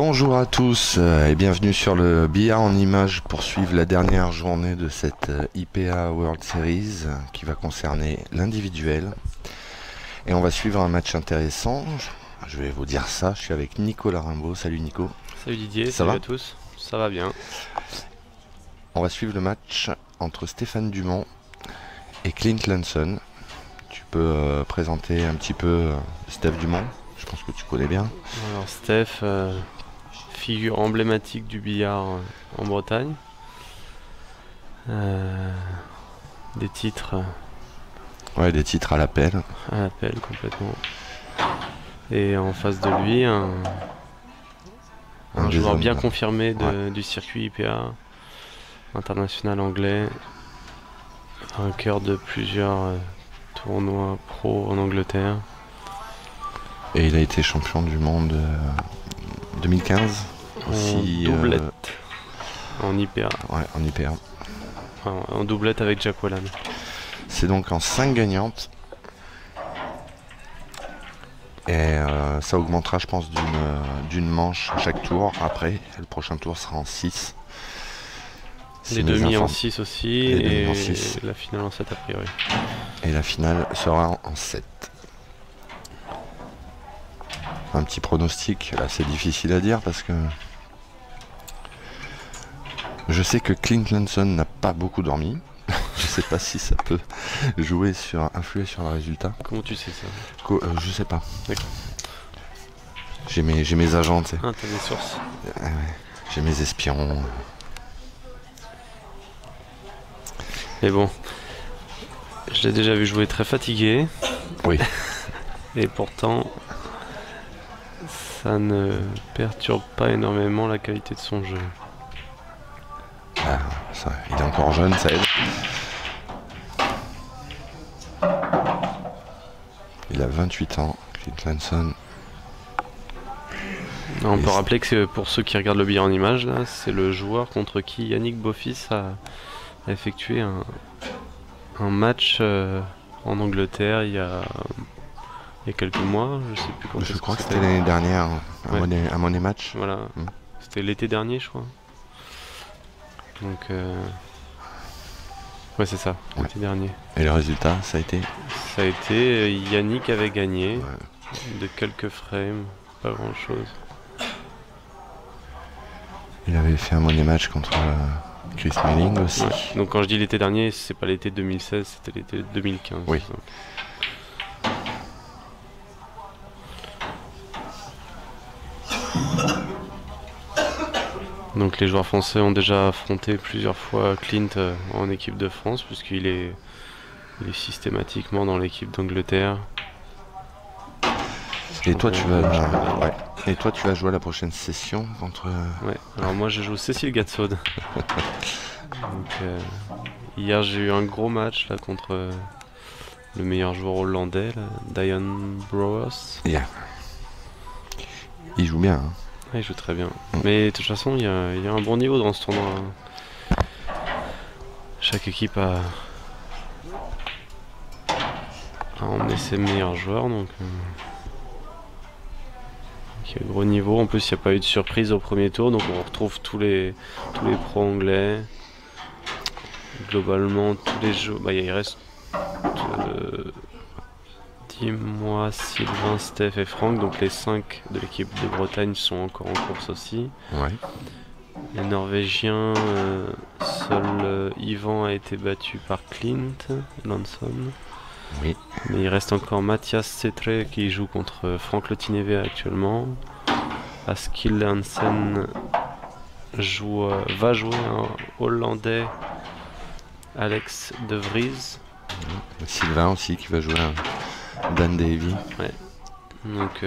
Bonjour à tous et bienvenue sur le billard en images pour suivre la dernière journée de cette IPA World Series qui va concerner l'individuel. Et on va suivre un match intéressant. Je vais vous dire ça, je suis avec Nicolas Rimbaud. Salut Nico. Salut Didier, Ça salut va à tous. Ça va bien. On va suivre le match entre Stéphane Dumont et Clint Lanson. Tu peux présenter un petit peu Steph Dumont, je pense que tu connais bien. Alors Steph, figure emblématique du billard en Bretagne. Des titres Ouais, des titres à l'appel. à l'appel complètement. Et en face de lui, un des joueur hommes, bien confirmé ouais. du circuit IPA, international anglais, vainqueur de plusieurs tournois pro en Angleterre. Et il a été champion du monde 2015 aussi. En doublette en IPA. Ouais, en IPA. Enfin, en doublette avec Jack Whelan. C'est donc en 5 gagnantes. Et ça augmentera, je pense, d'une manche à chaque tour. Après, le prochain tour sera en 6. Les demi en 6 aussi, et et en 6. la finale en 7 a priori. Et la finale sera en 7. Un petit pronostic, là c'est difficile à dire parce que je sais que Clint Lanson n'a pas beaucoup dormi. Je sais pas si ça peut influer sur le résultat. Comment tu sais ça? Je sais pas. D'accord. J'ai mes agents, tu sais. Ah, t'as des sources. Ouais, j'ai mes espions. Mais bon, je l'ai déjà vu jouer très fatigué. Oui. Et pourtant, ça ne perturbe pas énormément la qualité de son jeu. Ah, ça, il est encore jeune, ça aide. Il a 28 ans, Clint Lanson. On peut rappeler que pour ceux qui regardent le billard en image, là, c'est le joueur contre qui Yannick Beaufils a effectué un match en Angleterre il y a quelques mois, je sais plus quand. Je crois que c'était l'année dernière, un Money Match. Voilà, c'était l'été dernier, je crois. Donc, ouais, c'est ça, l'été dernier. Et le résultat, ça a été Yannick avait gagné de quelques frames, pas grand chose. Il avait fait un Money Match contre Chris Melling aussi. Ouais. Donc quand je dis l'été dernier, c'est pas l'été 2016, c'était l'été 2015. Oui. Donc les joueurs français ont déjà affronté plusieurs fois Clint en équipe de France, puisqu'il est systématiquement dans l'équipe d'Angleterre. Et toi, tu vas jouer à la prochaine session contre. Ouais. Alors moi, je joue Cécile Gatsaud. Donc hier, j'ai eu un gros match là contre le meilleur joueur hollandais, là, Dion Brouwers. Yeah. Il joue bien. Hein. Ouais, il joue très bien. Mais de toute façon, il y a un bon niveau dans ce tournoi. Chaque équipe a emmené ses meilleurs joueurs, donc il y a un gros niveau. En plus, il n'y a pas eu de surprise au premier tour, donc on retrouve tous les pros anglais. Globalement, tous les jeux. Bah, il reste moi, Sylvain, Steph et Franck, donc les 5 de l'équipe de Bretagne sont encore en course aussi. Ouais. Les Norvégiens, seul Yvan a été battu par Clint Lanson. Oui. Mais il reste encore Mathias Cetré qui joue contre Franck Le Tineve actuellement. Askill Hansen va jouer un Hollandais, Alex De Vries. Sylvain aussi qui va jouer un Dan Davy. Ouais. Donc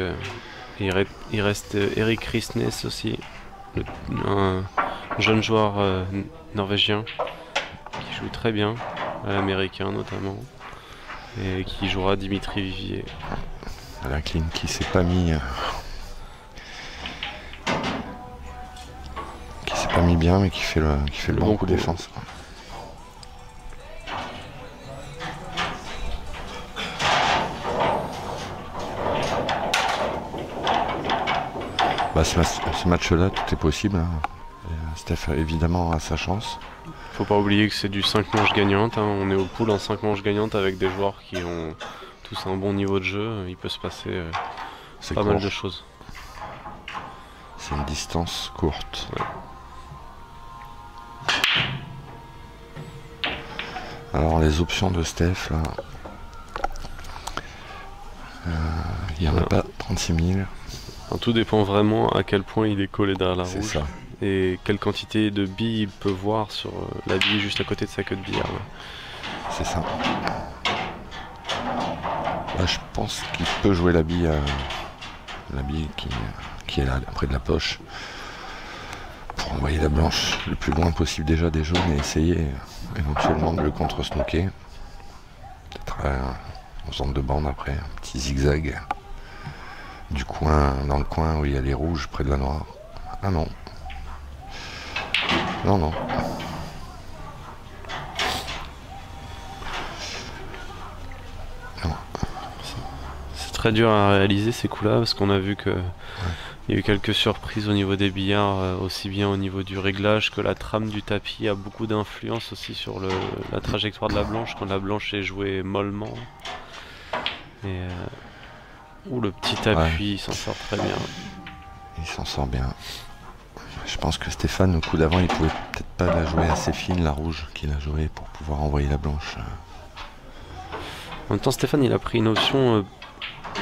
il reste Eric Risnes aussi, un jeune joueur norvégien qui joue très bien, à l'américain notamment, et qui jouera Dimitri Vivier. Voilà, Clint qui s'est pas mis bien, mais qui fait le bon coup de défense. Bah, ce match-là, tout est possible, hein. Steph évidemment a sa chance. Faut pas oublier que c'est du 5 manches gagnantes, hein. On est au pool en 5 manches gagnantes avec des joueurs qui ont tous un bon niveau de jeu. Il peut se passer pas mal de choses. C'est une distance courte. Ouais. Alors les options de Steph, là, il n'y en a pas 36 000. Alors, tout dépend vraiment à quel point il est collé derrière la rouge. C'est ça. Et quelle quantité de billes il peut voir sur la bille juste à côté de sa queue de billard. C'est ça. Là, je pense qu'il peut jouer la bille qui est là, près de la poche, pour envoyer la blanche le plus loin possible déjà des jaunes et essayer éventuellement de le contre-snooker. Peut-être en zone de bande après, un petit zigzag du coin, dans le coin où il y a les rouges près de la noire. Ah non. Non, non. C'est très dur à réaliser ces coups-là parce qu'on a vu que il y a eu quelques surprises au niveau des billards, aussi bien au niveau du réglage que la trame du tapis a beaucoup d'influence aussi sur la trajectoire de la blanche quand la blanche est jouée mollement. Et le petit appui, il s'en sort très bien. Il s'en sort bien. Je pense que Stéphane, au coup d'avant, il pouvait peut-être pas la jouer assez fine, la rouge qu'il a jouée pour pouvoir envoyer la blanche. En même temps, Stéphane, il a pris une option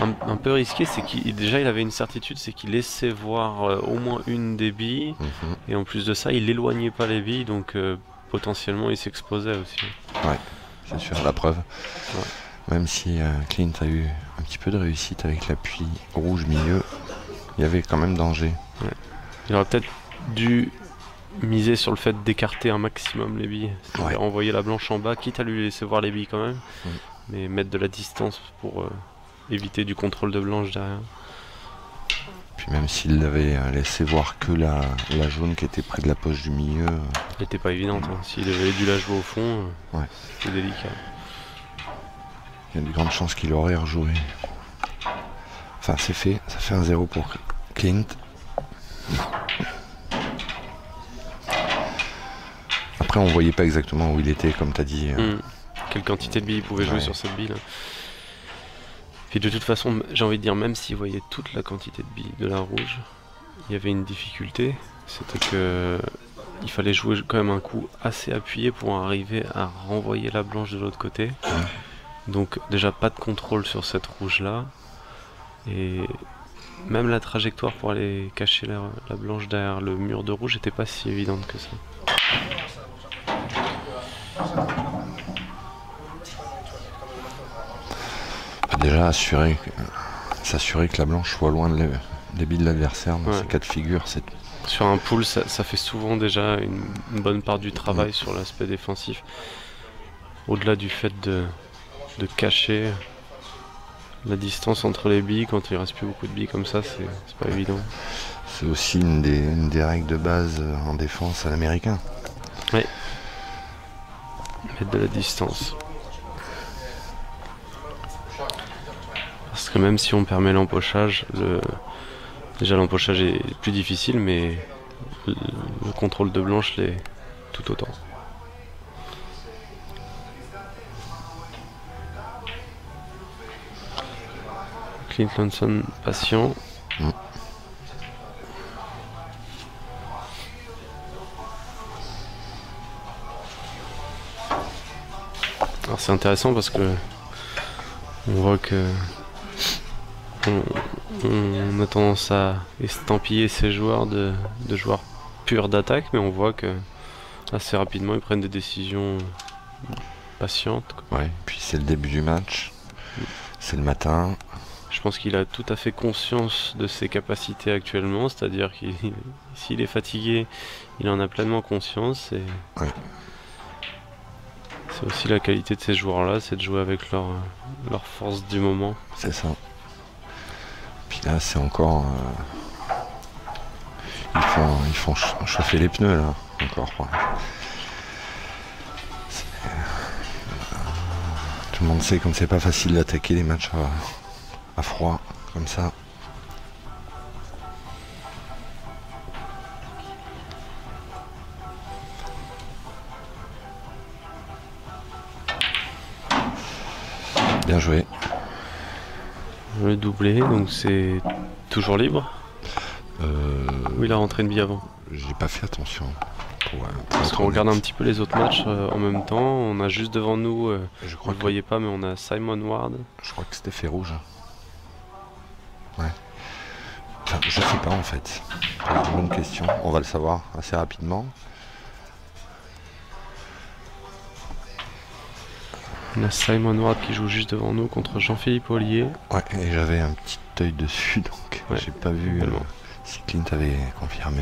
un peu risquée, c'est qu'il avait une certitude, c'est qu'il laissait voir au moins une des billes, et en plus de ça, il éloignait pas les billes, donc potentiellement, il s'exposait aussi. Ouais, c'est sûr, la preuve. Ouais. Même si Clint a eu un petit peu de réussite avec l'appui rouge milieu, il y avait quand même danger. Ouais. Il aurait peut-être dû miser sur le fait d'écarter un maximum les billes, c'est-à-dire envoyer la blanche en bas, quitte à lui laisser voir les billes quand même, mais mettre de la distance pour éviter du contrôle de blanche derrière. Puis même s'il avait laissé voir que la jaune qui était près de la poche du milieu... Elle n'était pas évidente, hein. S'il avait dû la jouer au fond, c'était délicat. Il y a de grandes chances qu'il aurait rejoué. Enfin, c'est fait, ça fait un 0 pour Clint. Après, on voyait pas exactement où il était, comme tu as dit. Quelle quantité de billes il pouvait jouer sur cette bille là. Puis de toute façon, j'ai envie de dire, même s'il voyait toute la quantité de billes de la rouge, il y avait une difficulté, c'était que il fallait jouer quand même un coup assez appuyé pour arriver à renvoyer la blanche de l'autre côté. Donc déjà pas de contrôle sur cette rouge là, et même la trajectoire pour aller cacher la blanche derrière le mur de rouge n'était pas si évidente que ça. Déjà s'assurer que la blanche soit loin des billes de l'adversaire dans ces cas de figure. Sur un pool, ça fait souvent déjà une bonne part du travail sur l'aspect défensif. Au-delà du fait de cacher la distance entre les billes, quand il reste plus beaucoup de billes comme ça, c'est pas évident. C'est aussi une des règles de base en défense à l'américain. Oui. Mettre de la distance. Parce que même si on permet l'empochage, déjà l'empochage est plus difficile, mais le contrôle de blanche l'est tout autant. Clint Lonson patient. Alors c'est intéressant parce que on voit que on a tendance à estampiller ces joueurs de joueurs purs d'attaque, mais on voit que assez rapidement ils prennent des décisions patientes. Ouais, puis c'est le début du match, c'est le matin. Je pense qu'il a tout à fait conscience de ses capacités actuellement, c'est-à-dire qu'il s'il est fatigué, il en a pleinement conscience. Et c'est aussi la qualité de ces joueurs-là, c'est de jouer avec leur force du moment. C'est ça. Puis là, c'est encore... Ils font chauffer les pneus, là, encore. Tout le monde sait comme c'est pas facile d'attaquer les matchs à froid, comme ça. Bien joué. Le doublé, donc c'est toujours libre. Ou il a rentré une bille avant? J'ai pas fait attention. Parce qu'on regarde un petit peu les autres matchs en même temps. On a juste devant nous, Je vous crois ne le que, voyez pas, mais on a Simon Ward. je crois que c'était fait rouge. Ouais. Enfin, je sais pas en fait. C'est une bonne question. On va le savoir assez rapidement. On a Simon Ward qui joue juste devant nous contre Jean-Philippe Ollier. Ouais, et j'avais un petit œil dessus, donc Ouais, j'ai pas vu totalement. si Clint avait confirmé.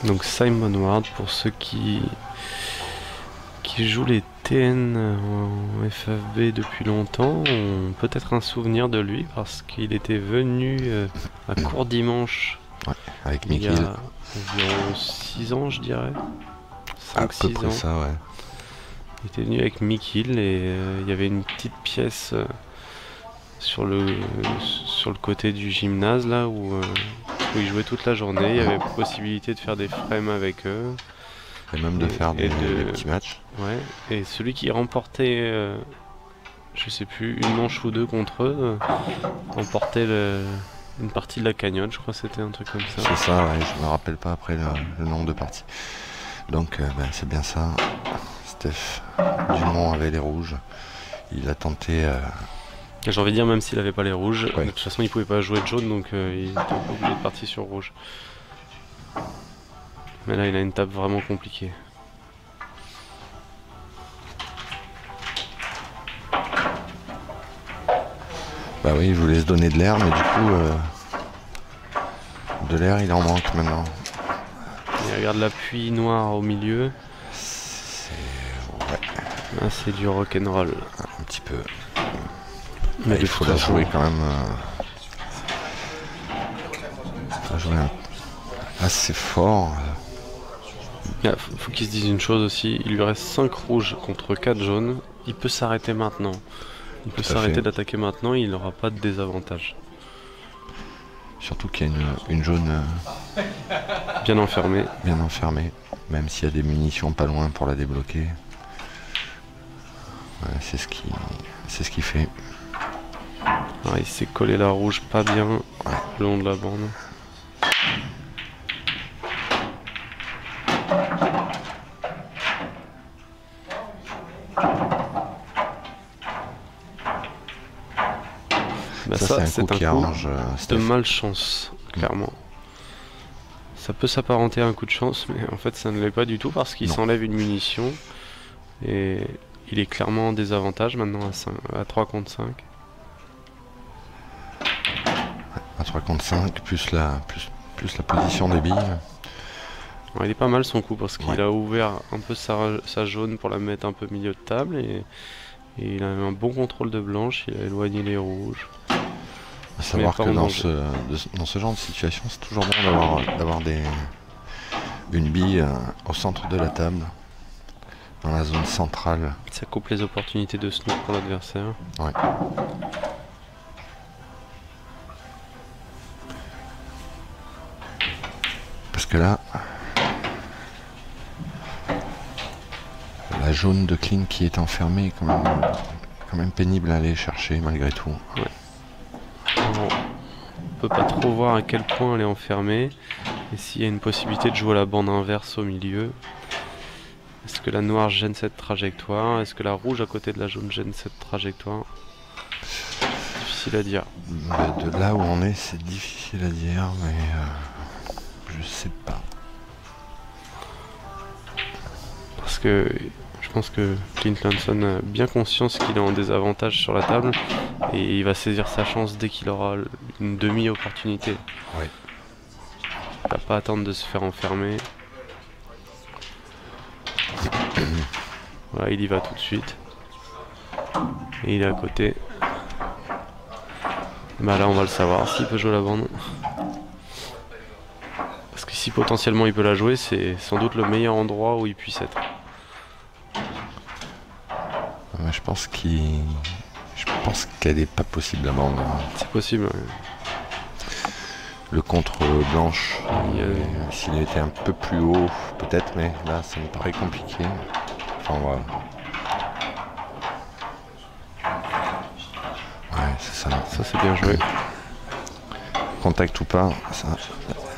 Donc Simon Ward, pour ceux qui jouent les TN en FFB depuis longtemps, ont peut-être un souvenir de lui parce qu'il était venu à Court Dimanche Avec il y a Mikil. environ 6 ans, je dirais. À peu 5-6 près ans. ça, ouais. Il était venu avec Mikil et il y avait une petite pièce sur le côté du gymnase là où il jouait toute la journée. Il y avait possibilité de faire des frames avec eux. Et même de faire des petits matchs. Ouais. Et celui qui remportait, je sais plus, une manche ou deux contre eux, remportait une partie de la cagnotte. Je crois que c'était un truc comme ça. C'est ça, ouais, je me rappelle pas après le nombre de parties. Donc c'est bien ça. Steph Dumont avait les rouges. Il a tenté. J'ai envie de dire, même s'il avait pas les rouges, Ouais. de toute façon il pouvait pas jouer de jaune, donc il était obligé de partir sur rouge. Mais là il a une table vraiment compliquée. Bah oui, il voulait se donner de l'air, mais du coup, de l'air il en manque maintenant. Et regarde l'appui noir au milieu. Ouais, Là c'est du rock'n'roll. un petit peu. Mais Il faut la jouer quand même. La jouer assez fort. Faut qu'il se dise une chose aussi, il lui reste 5 rouges contre 4 jaunes. Il peut s'arrêter maintenant. Il peut Tout à s'arrêter fait. d'attaquer maintenant, il n'aura pas de désavantage. Surtout qu'il y a une jaune Bien enfermé. bien enfermée, même s'il y a des munitions pas loin pour la débloquer. Ouais, c'est ce qui fait. Ah, il s'est collé la rouge pas bien le long de la bande. Bah Ça, c'est un coup qui arrange de Steph. malchance, clairement. Ça peut s'apparenter à un coup de chance, mais en fait ça ne l'est pas du tout parce qu'il Non. s'enlève une munition. Et il est clairement en désavantage maintenant à 3 contre 5. À 3 contre 5, plus la position des billes. Ouais, il est pas mal son coup parce qu'il Ouais. a ouvert un peu sa jaune pour la mettre un peu milieu de table et il a eu un bon contrôle de blanche, il a éloigné les rouges. À savoir pas que en dans danger. dans ce genre de situation, c'est toujours bon d'avoir une bille au centre de la table, dans la zone centrale. Ça coupe les opportunités de snoop pour l'adversaire. Ouais. Parce que là, la jaune de Clint qui est enfermée est quand même pénible à aller chercher malgré tout. On peut pas trop voir à quel point elle est enfermée et s'il y a une possibilité de jouer à la bande inverse au milieu. Est-ce que la noire gêne cette trajectoire? Est-ce que la rouge à côté de la jaune gêne cette trajectoire? Difficile à dire. De là où on est, c'est difficile à dire, mais je sais pas. Parce que je pense que Clint Lanson a bien conscience qu'il est en désavantage sur la table et il va saisir sa chance dès qu'il aura une demi-opportunité. Ouais. Il va pas attendre de se faire enfermer. Voilà, il y va tout de suite. Et il est à côté. Bah là on va le savoir s'il peut jouer la bande. Parce que si potentiellement il peut la jouer, c'est sans doute le meilleur endroit où il puisse être. Ouais, je pense qu'elle est pas possible à bande. C'est possible. Ouais. Le contre blanche, Il y a- s'il était un peu plus haut, peut-être, mais là, ça me paraît compliqué. Enfin voilà. Ouais, c'est ça. Ça c'est bien joué. Contact ou pas, c'est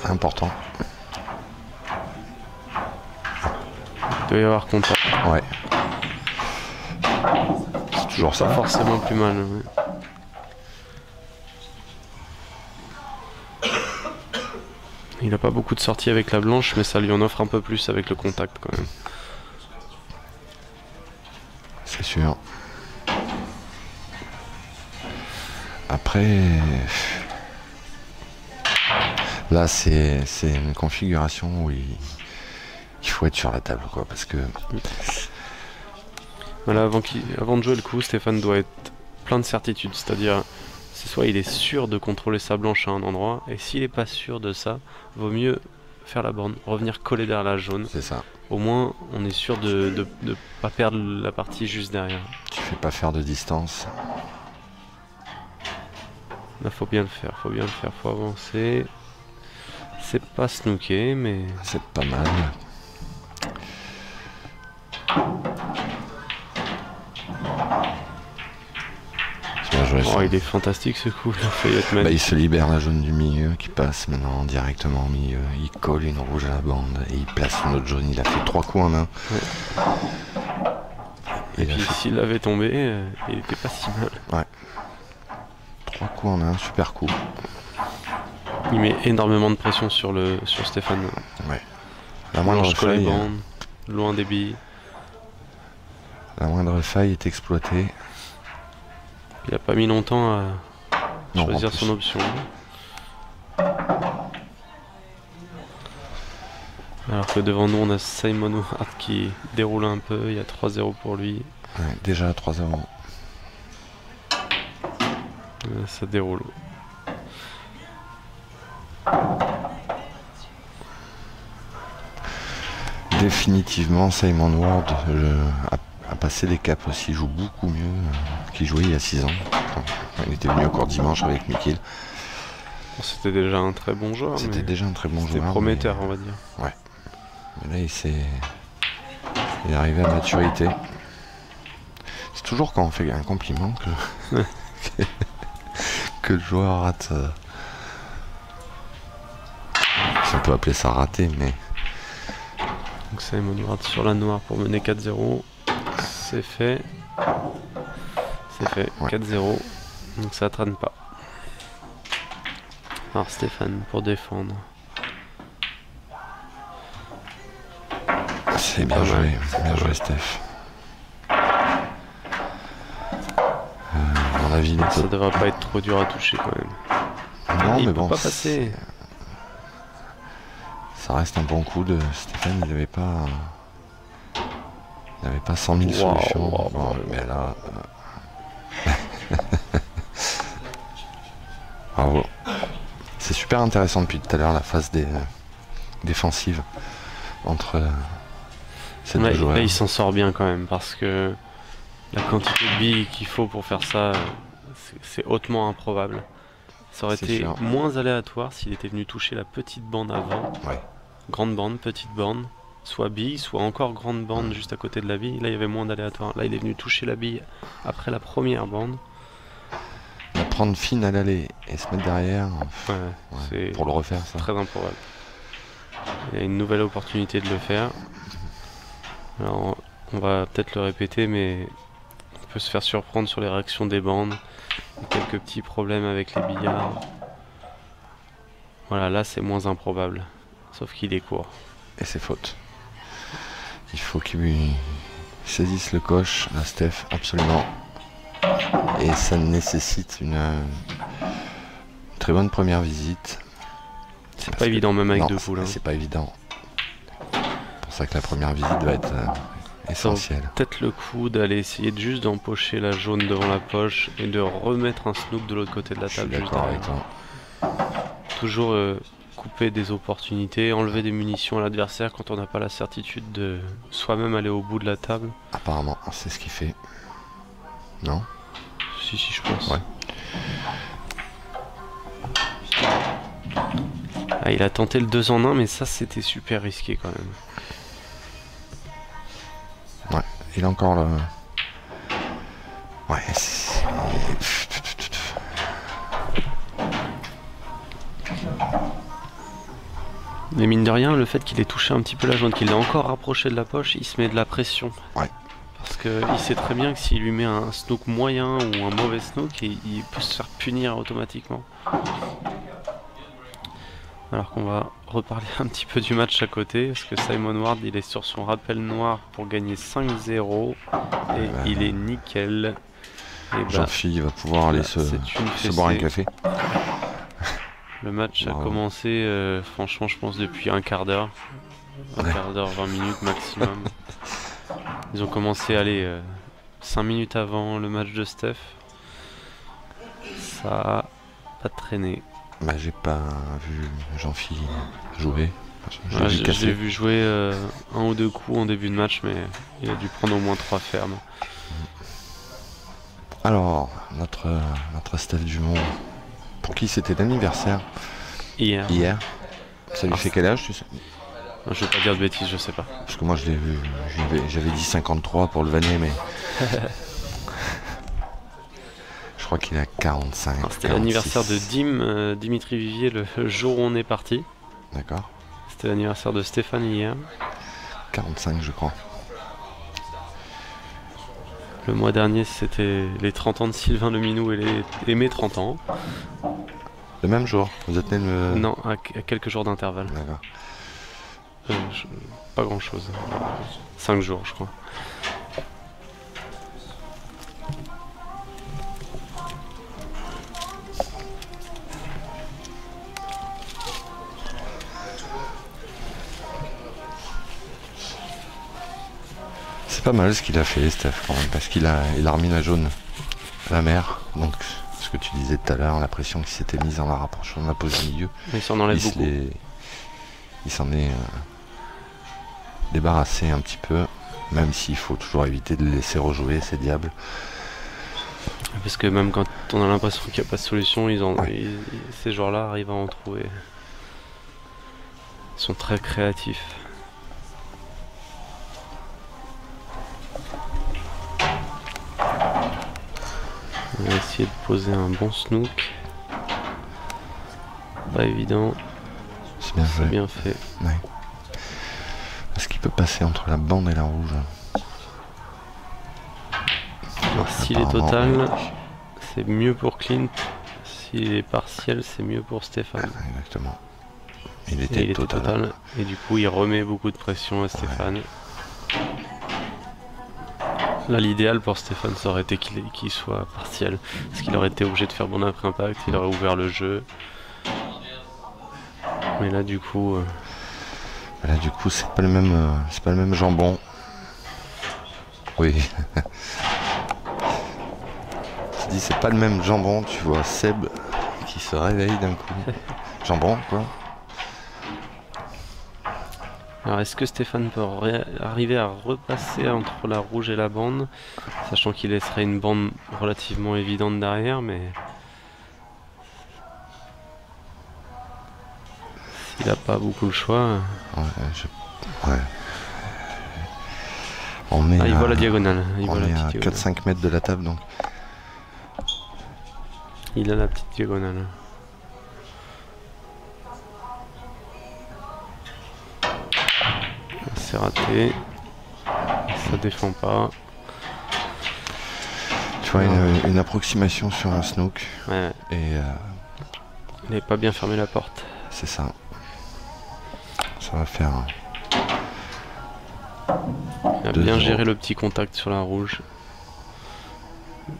important. Il doit y avoir contact. Ouais. C'est toujours ça. Pas forcément plus mal. Ouais. Il a pas beaucoup de sorties avec la blanche, mais ça lui en offre un peu plus avec le contact quand même. C'est sûr. Après, là c'est une configuration où il faut être sur la table, quoi, parce que Voilà, avant de jouer le coup, Stéphane doit être plein de certitudes, c'est-à-dire c'est soit il est sûr de contrôler sa blanche à un endroit, et s'il n'est pas sûr de ça, vaut mieux faire la borne, revenir coller derrière la jaune. c'est ça. Au moins, on est sûr de pas perdre la partie juste derrière. Tu fais pas faire de distance. Là, faut bien le faire, faut avancer. C'est pas snooké, mais C'est pas mal. C'est bien joué, ça. oh, il est fantastique ce coup. Il a failli être Bah, il magnifique. se libère la jaune du milieu qui passe maintenant directement au milieu. Il colle une rouge à la bande et il place une autre jaune. Il a fait 3 coups en un. Et Il a puis fait s'il avait tombé, il était pas si mal. 3 coups en un, super coup. Il met énormément de pression sur Stéphane. La moindre Blanche colle les faille, bandes, loin des billes. la moindre faille est exploitée. Il a pas mis longtemps à Non, en choisir plus. son option. Alors que devant nous, on a Simon Ward qui déroule un peu. Il y a 3-0 pour lui. Ouais, déjà 3-0. Ça déroule. Définitivement, Simon Ward a passé des caps aussi. Il joue beaucoup mieux qu'il jouait il y a 6 ans. Enfin, il était venu au cours dimanche avec Mikil. Bon, c'était déjà un très bon joueur. C'était mais déjà un très bon c'était joueur. prometteur, on va dire. Mais là, il est arrivé à maturité. C'est toujours quand on fait un compliment que le joueur rate. Si on peut appeler ça raté, mais Donc Simon Ward sur la noire pour mener 4-0. C'est fait. C'est fait. Ouais. 4-0. Donc ça traîne pas. Alors Stéphane pour défendre. c'est bien Pas joué. mal. Bien joué, Steph. À mon avis, Ça devrait pas être trop dur à toucher quand même. non, Il mais peut bon, pas passer. ça reste un bon coup de Stéphane. Il n'avait pas 100 000 Wow, solutions. wow, Bon, wow. mais là, bravo. C'est super intéressant depuis tout à l'heure la phase défensive entre ces Ouais, deux joueurs. là, il s'en sort bien quand même parce que la quantité de billes qu'il faut pour faire ça, c'est hautement improbable. Ça aurait C'est été sûr. moins aléatoire s'il était venu toucher la petite bande avant. Ouais. Grande bande, petite bande, soit bille, soit encore grande bande juste à côté de la bille. Là, il y avait moins d'aléatoire. Là, il est venu toucher la bille après la première bande. La prendre fine à l'aller et se mettre derrière, Ouais, ouais, c'est pour le refaire, ça. très improbable. Il y a une nouvelle opportunité de le faire. Alors, on va peut-être le répéter, mais on peut se faire surprendre sur les réactions des bandes. Quelques petits problèmes avec les billards. Voilà, là c'est moins improbable. Sauf qu'il est court. Et c'est faute. Il faut qu'il lui saisisse le coche, la Steph, absolument. Et ça nécessite une très bonne première visite. C'est pas évident même avec Non, deux poules. Hein. c'est pas évident. C'est pour ça que la première visite va être essentielle. Peut-être le coup d'aller essayer juste d'empocher la jaune devant la poche et de remettre un snook de l'autre côté de la Je suis table juste d'accord avec derrière. toi. Toujours couper des opportunités, enlever des munitions à l'adversaire quand on n'a pas la certitude de soi-même aller au bout de la table. Apparemment, c'est ce qu'il fait. Non? Si, je pense. Ouais. Ah, il a tenté le 2 en 1, mais ça c'était super risqué quand même. Ouais, il a encore le... Ouais, Mais mine de rien, le fait qu'il ait touché un petit peu la jaune, qu'il l'ait encore rapproché de la poche, il se met de la pression. Ouais. Parce qu'il sait très bien que s'il lui met un snook moyen ou un mauvais snook, il peut se faire punir automatiquement. Alors qu'on va reparler un petit peu du match à côté, parce que Simon Ward, il est sur son rappel noir pour gagner 5-0, et il est nickel. Jean-Philippe va pouvoir aller se boire un café. Le match a commencé, franchement, je pense, depuis un quart d'heure. Un quart d'heure, 20 minutes maximum. Ils ont commencé à aller 5 minutes avant le match de Steph. Ça a pas traîné. Bah, j'ai pas vu Jean-Philippe jouer. J'ai vu jouer un ou deux coups en début de match, mais il a dû prendre au moins 3 fermes. Alors, notre Steph Dumont, pour qui c'était l'anniversaire Hier. Ça lui fait quel âge, tu sais? Je vais pas dire de bêtises, je sais pas. Parce que moi je l'ai vu, j'avais dit 53 pour le vanner, mais... Je crois qu'il a 45. C'était l'anniversaire de Dimitri Vivier le jour où on est parti. D'accord. C'était l'anniversaire de Stéphane hier. 45 je crois. Le mois dernier c'était les 30 ans de Sylvain Leminou et mes 30 ans. Le même jour, vous êtes né le... Non, à quelques jours d'intervalle. D'accord. Pas grand chose. 5 jours je crois. C'est pas mal ce qu'il a fait, Steph, quand même, parce qu'il a remis la jaune à la mer. Donc, ce que tu disais tout à l'heure, la pression qui s'était mise en la rapprochant de la pose du milieu. Il s'en enlève beaucoup. Il s'en est débarrassé un petit peu, même s'il faut toujours éviter de le laisser rejouer, ces diables. Parce que même quand on a l'impression qu'il n'y a pas de solution, ces joueurs-là arrivent à en trouver. Ils sont très créatifs. On va essayer de poser un bon snook. Pas évident. C'est bien fait. Ouais. Est-ce qu'il peut passer entre la bande et la rouge? S'il est total, c'est mieux pour Clint. S'il est partiel, c'est mieux pour Stéphane. Exactement. Il était total. Et du coup, il remet beaucoup de pression à Stéphane. Là, l'idéal pour Stéphane, ça aurait été qu'il soit partiel. Parce qu'il aurait été obligé de faire bon après impact, il aurait ouvert le jeu. Mais là, du coup... c'est pas le même jambon. Oui. Je dis, c'est pas le même jambon. Tu vois Seb qui se réveille d'un coup. Jambon, quoi. Alors, est-ce que Stéphane peut arriver à repasser entre la rouge et la bande, sachant qu'il laisserait une bande relativement évidente derrière, mais... S'il n'a pas beaucoup le choix... Ouais. Il voit la diagonale. On est à 4-5 mètres de la table, donc. Il a la petite diagonale. C'est raté. Ça défend pas. Tu vois, une approximation sur un snook. Ouais. Et il n'avait pas bien fermé la porte. C'est ça. Ça va faire... Il a bien géré le petit contact sur la rouge.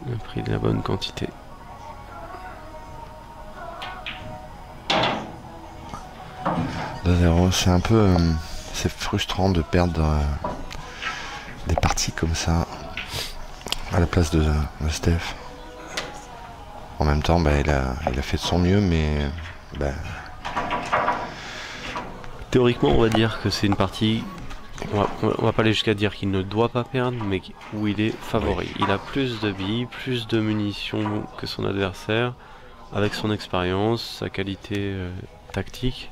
Il a pris de la bonne quantité. C'est un peu... c'est frustrant de perdre des parties comme ça à la place de Steph. En même temps, il a fait de son mieux, mais... Théoriquement, on va dire que c'est une partie... On va pas aller jusqu'à dire qu'il ne doit pas perdre, mais où il est favori. Oui. Il a plus de billes, plus de munitions que son adversaire, avec son expérience, sa qualité tactique.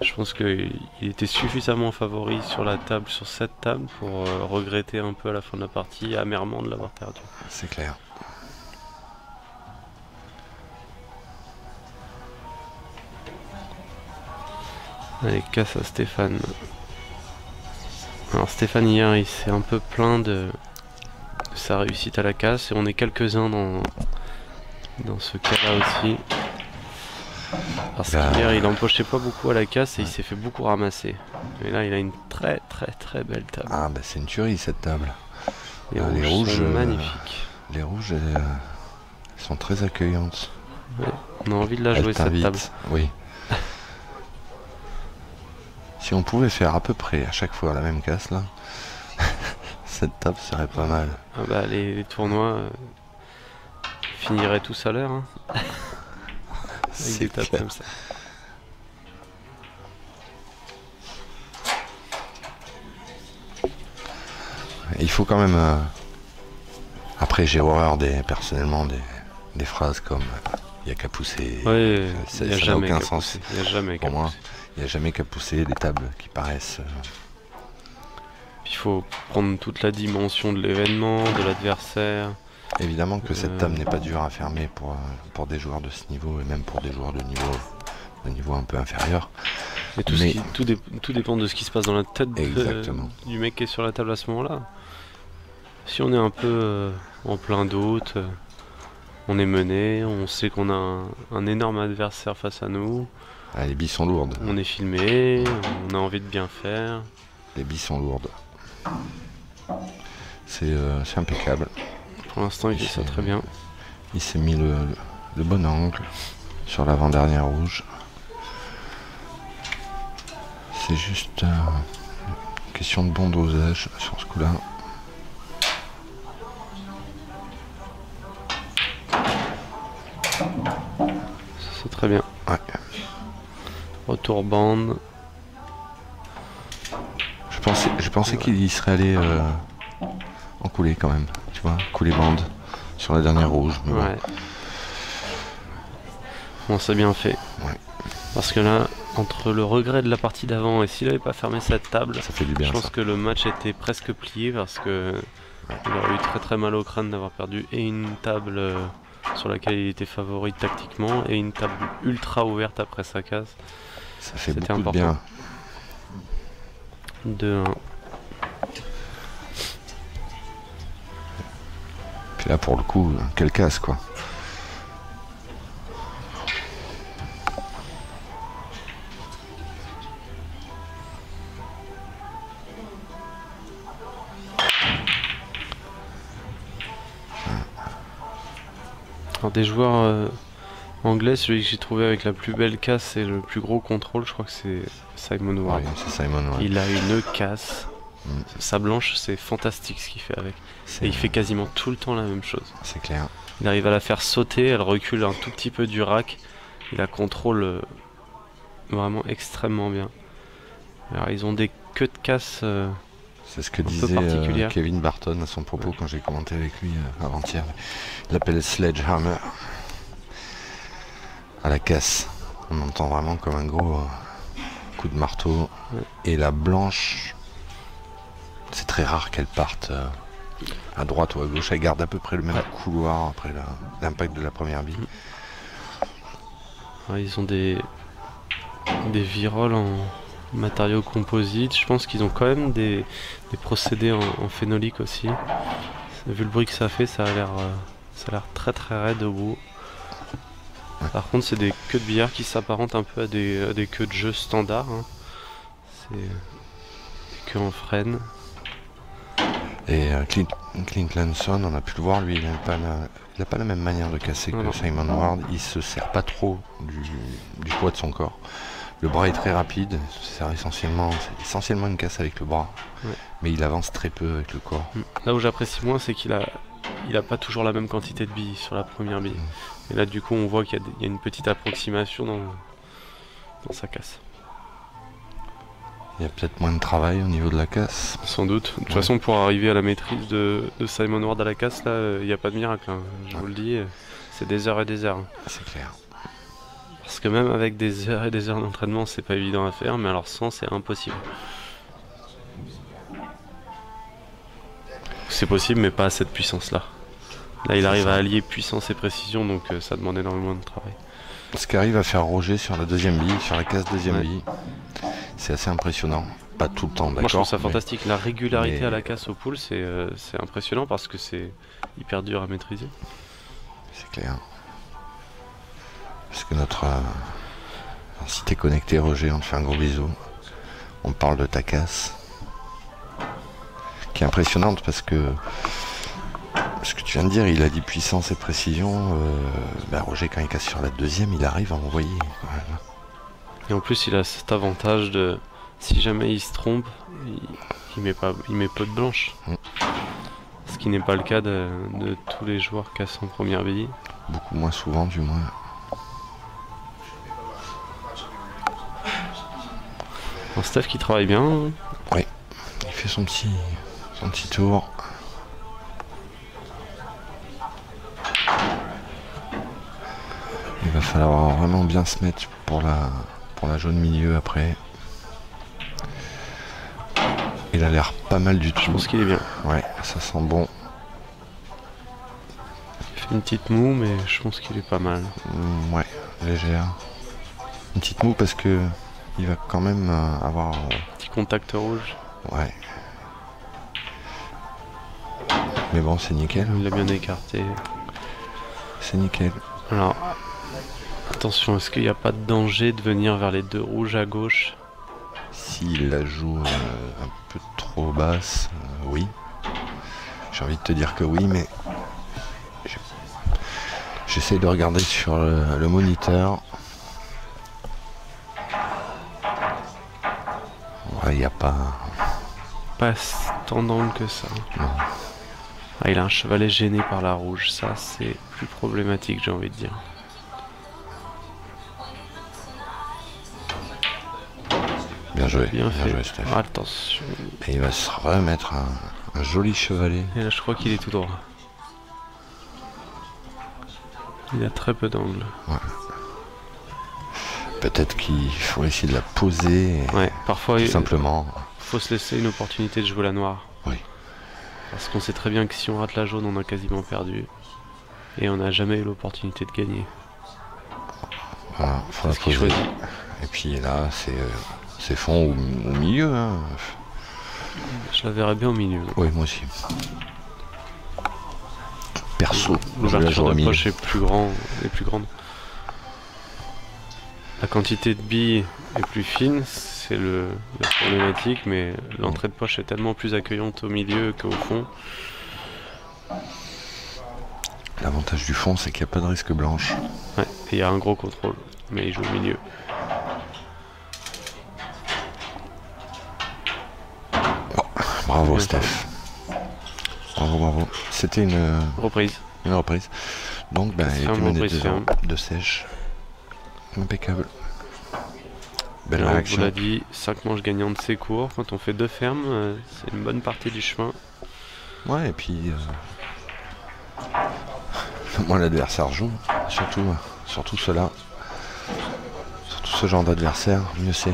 Je pense qu'il était suffisamment favori sur la table, sur cette table, pour regretter un peu à la fin de la partie, amèrement, de l'avoir perdu. C'est clair. Allez, casse à Stéphane. Alors Stéphane hier il s'est un peu plaint de sa réussite à la casse et on est quelques-uns dans ce cas-là aussi. Parce qu'hier il empochait pas beaucoup à la casse et il s'est fait beaucoup ramasser. Et là il a une très très très belle table. Ah bah c'est une tuerie cette table. Les rouges sont magnifiques. Les rouges elles sont très accueillantes. Ouais, on a envie de la jouer cette table. Oui. Si on pouvait faire à peu près à chaque fois la même casse là, cette table serait pas mal. Ah bah les tournois finiraient tous à l'heure hein. Avec des tables comme ça. Il faut quand même... Après j'ai horreur personnellement des phrases comme il n'y a qu'à pousser. Ouais, ça n'a aucun sens. Il n'y a jamais qu'à pousser. Il n'y a jamais qu'à pousser des tables qui paraissent... Il faut prendre toute la dimension de l'événement, de l'adversaire. Évidemment que cette table n'est pas dure à fermer pour des joueurs de ce niveau et même pour des joueurs de niveau un peu inférieur. Et tout dépend de ce qui se passe dans la tête du mec qui est sur la table à ce moment-là. Si on est un peu en plein doute, on est mené, on sait qu'on a un énorme adversaire face à nous. Ah, les billes sont lourdes. On est filmé, on a envie de bien faire. Les billes sont lourdes. C'est impeccable. Pour l'instant, il fait ça très bien. Il s'est mis le bon angle sur l'avant-dernière rouge. C'est juste une question de bon dosage sur ce coup-là. C'est très bien. Ouais. Retour bande. Je pensais qu'il serait allé en coulée quand même. Tu vois, coulée bande sur la dernière rouge. Mais ouais. Bon, c'est bien fait. Ouais. Parce que là, entre le regret de la partie d'avant et s'il n'avait pas fermé cette table, ça fait du bien, je pense que le match était presque plié parce que il aurait eu très très mal au crâne d'avoir perdu et une table sur laquelle il était favori tactiquement et une table ultra ouverte après sa casse. Ça fait beaucoup important. De bien. 2-1. Puis là pour le coup, quelle casse quoi. Alors des joueurs anglais, celui que j'ai trouvé avec la plus belle casse et le plus gros contrôle, je crois que c'est Simon Ward. Oui, c'est Simon Ward. Il a une casse. Sa blanche, c'est fantastique ce qu'il fait avec. Et il fait quasiment tout le temps la même chose. C'est clair. Il arrive à la faire sauter, elle recule un tout petit peu du rack. Il la contrôle vraiment extrêmement bien. Alors ils ont des queues de casse c'est ce que disait Kevin Barton à son propos quand j'ai commenté avec lui avant-hier. Il l'appelle Sledgehammer. À la casse. On entend vraiment comme un gros coup de marteau. Ouais. Et la blanche, c'est très rare qu'elle parte à droite ou à gauche. Elle garde à peu près le même couloir après l'impact de la première bille. Ouais, ils ont des viroles en matériaux composites. Je pense qu'ils ont quand même des procédés en phénolique aussi. Vu le bruit que ça fait, ça a l'air très très raide au bout. Ouais. Par contre, c'est des queues de billard qui s'apparentent un peu à des queues de jeu standard. Hein. C'est des queues en frêne. Et Clint Lanson, on a pu le voir, lui, il n'a pas la même manière de casser que Simon Ward. Il se sert pas trop du poids de son corps. Le bras est très rapide, c'est essentiellement une casse avec le bras. Ouais. Mais il avance très peu avec le corps. Là où j'apprécie moins, c'est qu'il a pas toujours la même quantité de billes sur la première bille. Et là, du coup, on voit qu'il y a une petite approximation dans sa casse. Il y a peut-être moins de travail au niveau de la casse. Sans doute. De toute façon, pour arriver à la maîtrise de Simon Ward à la casse, là, il n'y a pas de miracle. Hein. Je vous le dis, c'est des heures et des heures. C'est clair. Parce que même avec des heures et des heures d'entraînement, c'est pas évident à faire, mais alors sans, c'est impossible. C'est possible, mais pas à cette puissance-là. Là, il arrive à allier puissance et précision, donc ça demande énormément de travail. Ce qu'arrive à faire Roger sur la deuxième bille, sur la case deuxième bille, c'est assez impressionnant. Pas tout le temps, d'accord. Moi, je trouve ça fantastique. La régularité à la casse au pool, c'est impressionnant parce que c'est hyper dur à maîtriser. C'est clair. Parce que si t'es connecté, Roger, on te fait un gros bisou. On parle de ta casse, qui est impressionnante parce que ce que tu viens de dire, il a dit puissance et précision. Roger, quand il casse sur la deuxième, il arrive à envoyer. Voilà. Et en plus, il a cet avantage de, si jamais il se trompe, il met peu de blanche. Ce qui n'est pas le cas de tous les joueurs cassent en première bille. Beaucoup moins souvent, du moins. Alors Steph qui travaille bien. Oui, il fait son petit tour. Il va falloir vraiment bien se mettre pour la jaune milieu après. Il a l'air pas mal du tout. Je pense qu'il est bien. Ouais, ça sent bon. Il fait une petite moue, mais je pense qu'il est pas mal. Ouais, légère. Une petite moue parce que il va quand même avoir... Petit contact rouge. Ouais. Mais bon, c'est nickel. Il l'a bien écarté. C'est nickel. Alors, attention, est-ce qu'il n'y a pas de danger de venir vers les deux rouges à gauche? S'il la joue un peu trop basse, oui. J'ai envie de te dire que oui, mais j'essaie de regarder sur le moniteur. Ouais, il n'y a pas tant d'angle que ça. Non. Ah, il a un chevalet gêné par la rouge, ça c'est plus problématique, j'ai envie de dire. Bien joué, Bien fait. Steph. Attention. Et il va se remettre un joli chevalet. Et là je crois qu'il est tout droit. Il a très peu d'angle. Ouais. Peut-être qu'il faut essayer de la poser. Ouais, parfois tout simplement. Faut se laisser une opportunité de jouer la noire. Oui. Parce qu'on sait très bien que si on rate la jaune, on a quasiment perdu. Et on n'a jamais eu l'opportunité de gagner. Voilà, faut la C'est ce qu'il poser. choisit. Et puis là, c'est fond au milieu. Hein. Je la verrais bien au milieu. Oui, moi aussi. Perso, l'ouverture de poche est plus grande. La quantité de billes est plus fine, c'est la problématique, mais l'entrée de poche est tellement plus accueillante au milieu qu'au fond. L'avantage du fond, c'est qu'il n'y a pas de risque blanche. Ouais, et il y a un gros contrôle, mais il joue au milieu. Oh, bravo Steph. Bravo. C'était une reprise. Donc il était mené de sèche. Impeccable. Belle alors, réaction. On vous l'a dit, 5 manches gagnantes c'est court. Quand on fait 2 fermes, c'est une bonne partie du chemin. Ouais, et puis moins l'adversaire joue, surtout cela. Surtout ce genre d'adversaire, mieux c'est.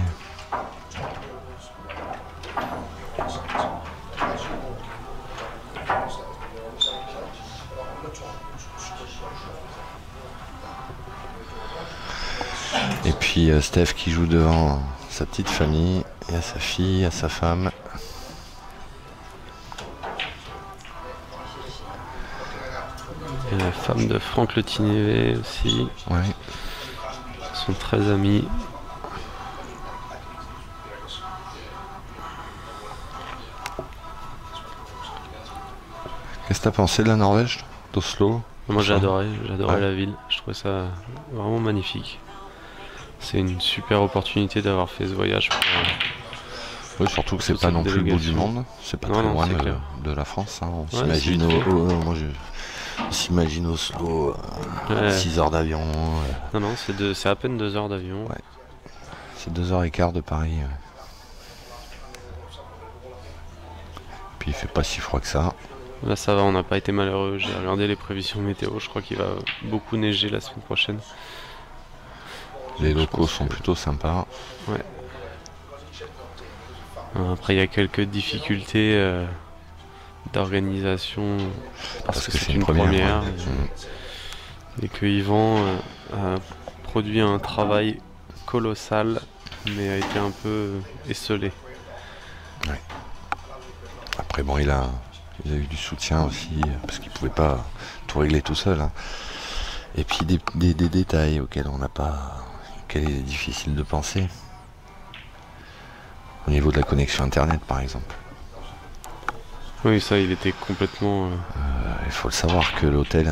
Et puis Steph qui joue devant sa petite famille, et à sa fille, à sa femme. Et la femme de Franck Le Tinèvé aussi. Ouais. Ils sont très amis. Qu'est-ce que t'as pensé de la Norvège, d'Oslo? Moi j'ai adoré la ville. Je trouvais ça vraiment magnifique. C'est une super opportunité d'avoir fait ce voyage. Oui, surtout que c'est pas non plus le bout du monde. C'est pas très loin de la France. Hein. On s'imagine on s'imagine Oslo, 6 heures d'avion. Non, c'est à peine 2 heures d'avion. Ouais. C'est 2h15 de Paris. Puis il fait pas si froid que ça. Là ça va, on n'a pas été malheureux. J'ai regardé les prévisions météo, je crois qu'il va beaucoup neiger la semaine prochaine. Les Je locaux pense sont que- plutôt sympas. Ouais. Après, il y a quelques difficultés d'organisation parce que c'est une première ouais. et que Yvan a produit un travail colossal mais a été un peu esselé. Ouais. Après, bon, il a eu du soutien aussi, parce qu'il pouvait pas tout régler tout seul, hein. Et puis des détails auxquels on n'a pas, auxquels il est difficile de penser. Au niveau de la connexion internet, par exemple. Oui, ça, il était complètement. Il faut le savoir que l'hôtel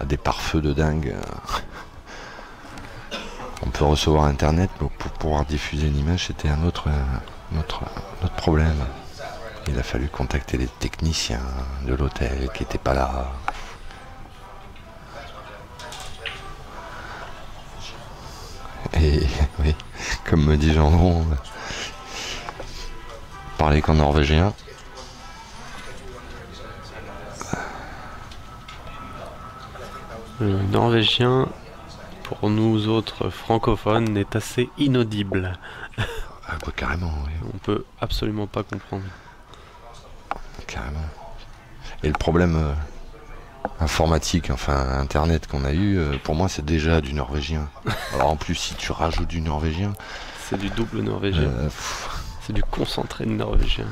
a des pare-feux de dingue. On peut recevoir internet, mais pour pouvoir diffuser une image, c'était un autre problème. Il a fallu contacter les techniciens de l'hôtel qui n'étaient pas là. Et oui, comme me dit Jean-Bon, parler qu'en norvégien. Le norvégien, pour nous autres francophones, est assez inaudible. Ah bah carrément, oui, On peut absolument pas comprendre. carrément. Et le problème informatique, enfin internet qu'on a eu, pour moi c'est déjà du norvégien. Alors en plus si tu rajoutes du norvégien, C'est du double norvégien. pff, C'est du concentré de norvégien.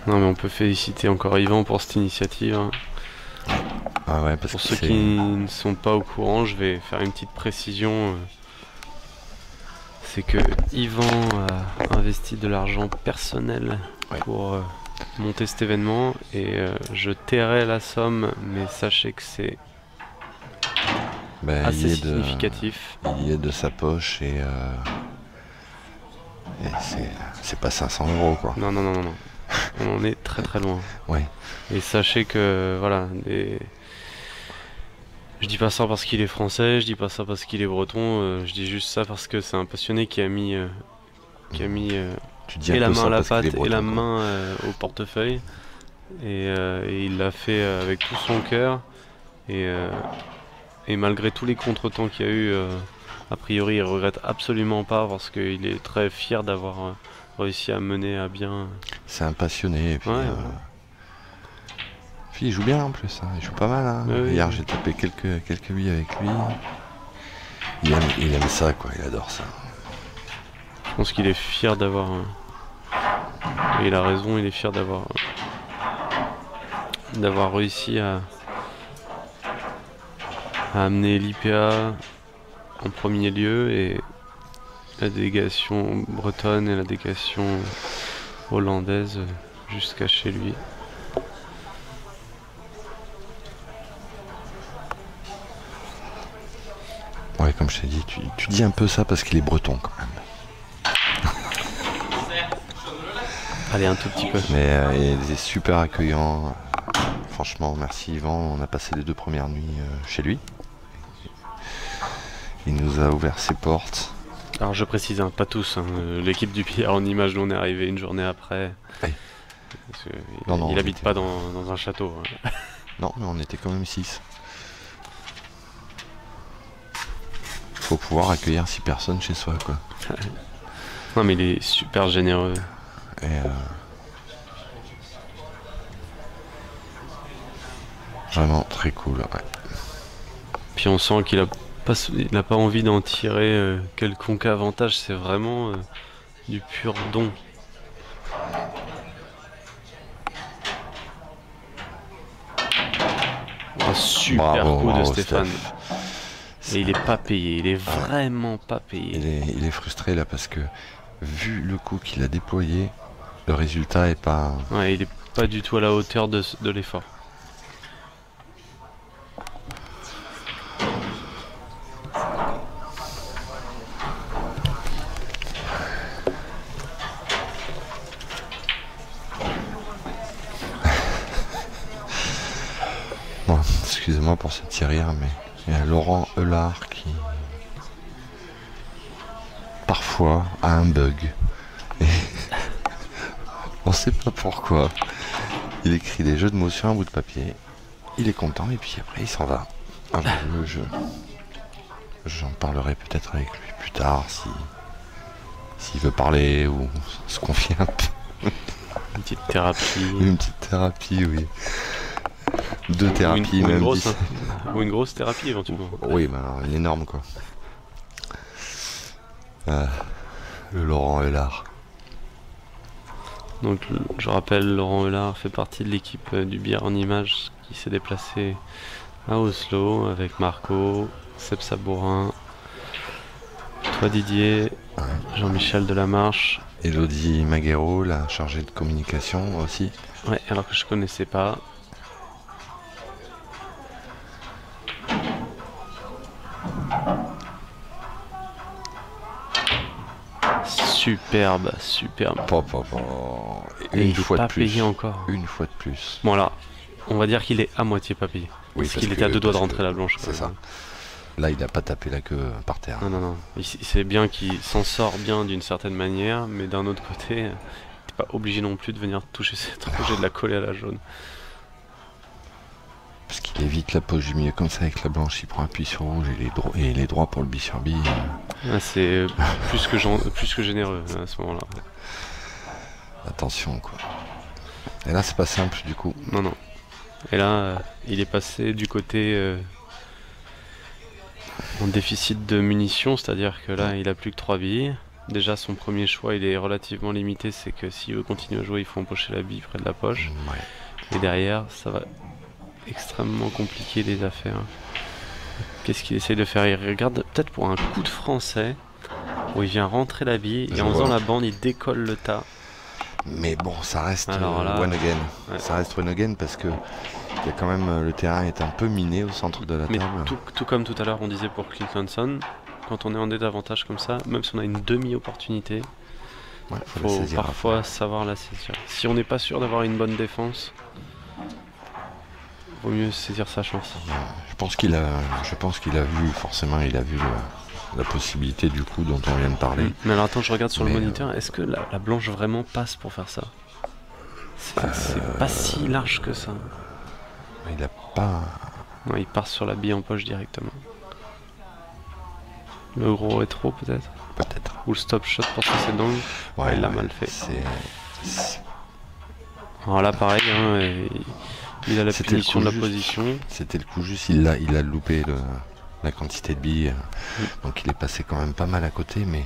Non mais on peut féliciter encore Yvan pour cette initiative, hein. ah ouais, parce Pour que ceux c'est... qui ne sont pas au courant, je vais faire une petite précision. C'est que Yvan a investi de l'argent personnel Ouais. pour monter cet événement et je tairai la somme, mais sachez que c'est ben, il assez y est significatif. il y est de sa poche et c'est pas 500 € quoi. Non, non, non, non, non. On en est très très loin. Ouais. Et sachez que voilà, je dis pas ça parce qu'il est français, je dis pas ça parce qu'il est breton, je dis juste ça parce que c'est un passionné qui a mis Tu dis et un la peu main ça à la parce qu'il pâte est et breton, la quoi. main au portefeuille. Et il l'a fait avec tout son cœur. Et, euh, et malgré tous les contretemps qu'il y a eu, a priori, il regrette absolument pas parce qu'il est très fier d'avoir réussi à mener à bien. C'est un passionné et puis, Ouais, puis il joue bien en plus, hein. Il joue pas mal, hein. Ouais, oui, Hier oui. j'ai tapé quelques billes avec lui. Il aime ça quoi, il adore ça. Je pense qu'il est fier d'avoir. Et il a raison, il est fier d'avoir réussi à amener l'IPA en premier lieu et la délégation bretonne et la délégation hollandaise jusqu'à chez lui. Ouais, comme je t'ai dit, tu dis un peu ça parce qu'il est breton quand même. Allez, un tout petit peu. Mais il est super accueillant. Franchement, merci Yvan. On a passé les 2 premières nuits chez lui. Il nous a ouvert ses portes. Alors je précise, hein, pas tous, hein, l'équipe du Pierre en image, nous on est arrivé une journée après. Oui. Parce que Non, il habite j'étais- pas dans un château, hein. Non, mais on était quand même 6. Faut pouvoir accueillir 6 personnes chez soi, quoi. Non mais il est super généreux. Et vraiment très cool, ouais. Puis on sent qu'il a pas envie d'en tirer quelconque avantage, c'est vraiment du pur don. Un super Bravo, coup de bravo, Stéphane. Steph. Et il est pas payé, il est vraiment pas payé. Il est frustré là parce que vu le coup qu'il a déployé, le résultat est pas... Ouais, il est pas du tout à la hauteur de l'effort. Bon, excusez-moi pour cette tirure, mais il y a Laurent Eulard qui parfois a un bug. Et on sait pas pourquoi. Il écrit des jeux de mots sur un bout de papier. Il est content et puis après il s'en va. Alors, j'en parlerai peut-être avec lui plus tard s'il veut parler ou se confier un peu. Une petite thérapie. Une petite thérapie, oui. Deux thérapies, ou une même. grosse, ou une grosse thérapie éventuellement. Oui, mais alors, une énorme quoi. Le Laurent Heulard. Donc je rappelle, Laurent Heulard fait partie de l'équipe du Billard en Images qui s'est déplacé à Oslo avec Marco, Seb Sabourin, toi Didier, Jean-Michel Delamarche. Elodie Maguero, la chargée de communication aussi. Ouais, alors que je connaissais pas. Superbe, superbe. Et une fois de plus. Payé encore. Une fois de plus. Bon là, on va dire qu'il est à moitié pas payé. Oui, parce qu'il était à deux doigts de rentrer la blanche. C'est ça. Là, il n'a pas tapé la queue par terre. Non. Il sait bien qu'il s'en sort bien d'une certaine manière, mais d'un autre côté, il n'est pas obligé non plus de venir toucher cette rouge et de la coller à la jaune. Parce qu'il évite la poche du milieu comme ça avec la blanche, il prend appui sur rouge et les droits pour le bi sur bi. C'est plus que généreux à ce moment-là. Attention quoi. Et là c'est pas simple du coup. Non. Et là il est passé du côté en déficit de munitions, c'est-à-dire que là il a plus que 3 billes. Déjà son premier choix il est relativement limité, c'est que s'il veut continuer à jouer il faut empocher la bille près de la poche. Ouais. Et derrière ça va extrêmement compliquer les affaires. Qu'est-ce qu'il essaye de faire? Il regarde peut-être pour un coup de français où il vient rentrer la bille et en faisant la bande il décolle le tas. Mais bon, ça reste one again. Ouais. Ça reste one again parce que il y a quand même le terrain est un peu miné au centre de la table. Tout comme tout à l'heure on disait pour Clintonson, quand on est en désavantage comme ça, même si on a une demi-opportunité, faut parfois savoir la saisir. Si on n'est pas sûr d'avoir une bonne défense, vaut mieux saisir sa chance. Je pense qu'il a vu forcément, il a vu la possibilité du coup dont on vient de parler. Mais alors attends, je regarde sur le moniteur, est-ce que la blanche vraiment passe pour faire ça? C'est pas si large que ça. Il a pas... Non, il part sur la bille en poche directement. Le gros rétro peut-être? Peut-être. Ou le stop shot pour passer d'angle. Ouais, il l'a mal fait. Alors là pareil, il a la punition de la position. C'était le coup juste, il a loupé la quantité de billes. Donc il est passé quand même pas mal à côté, mais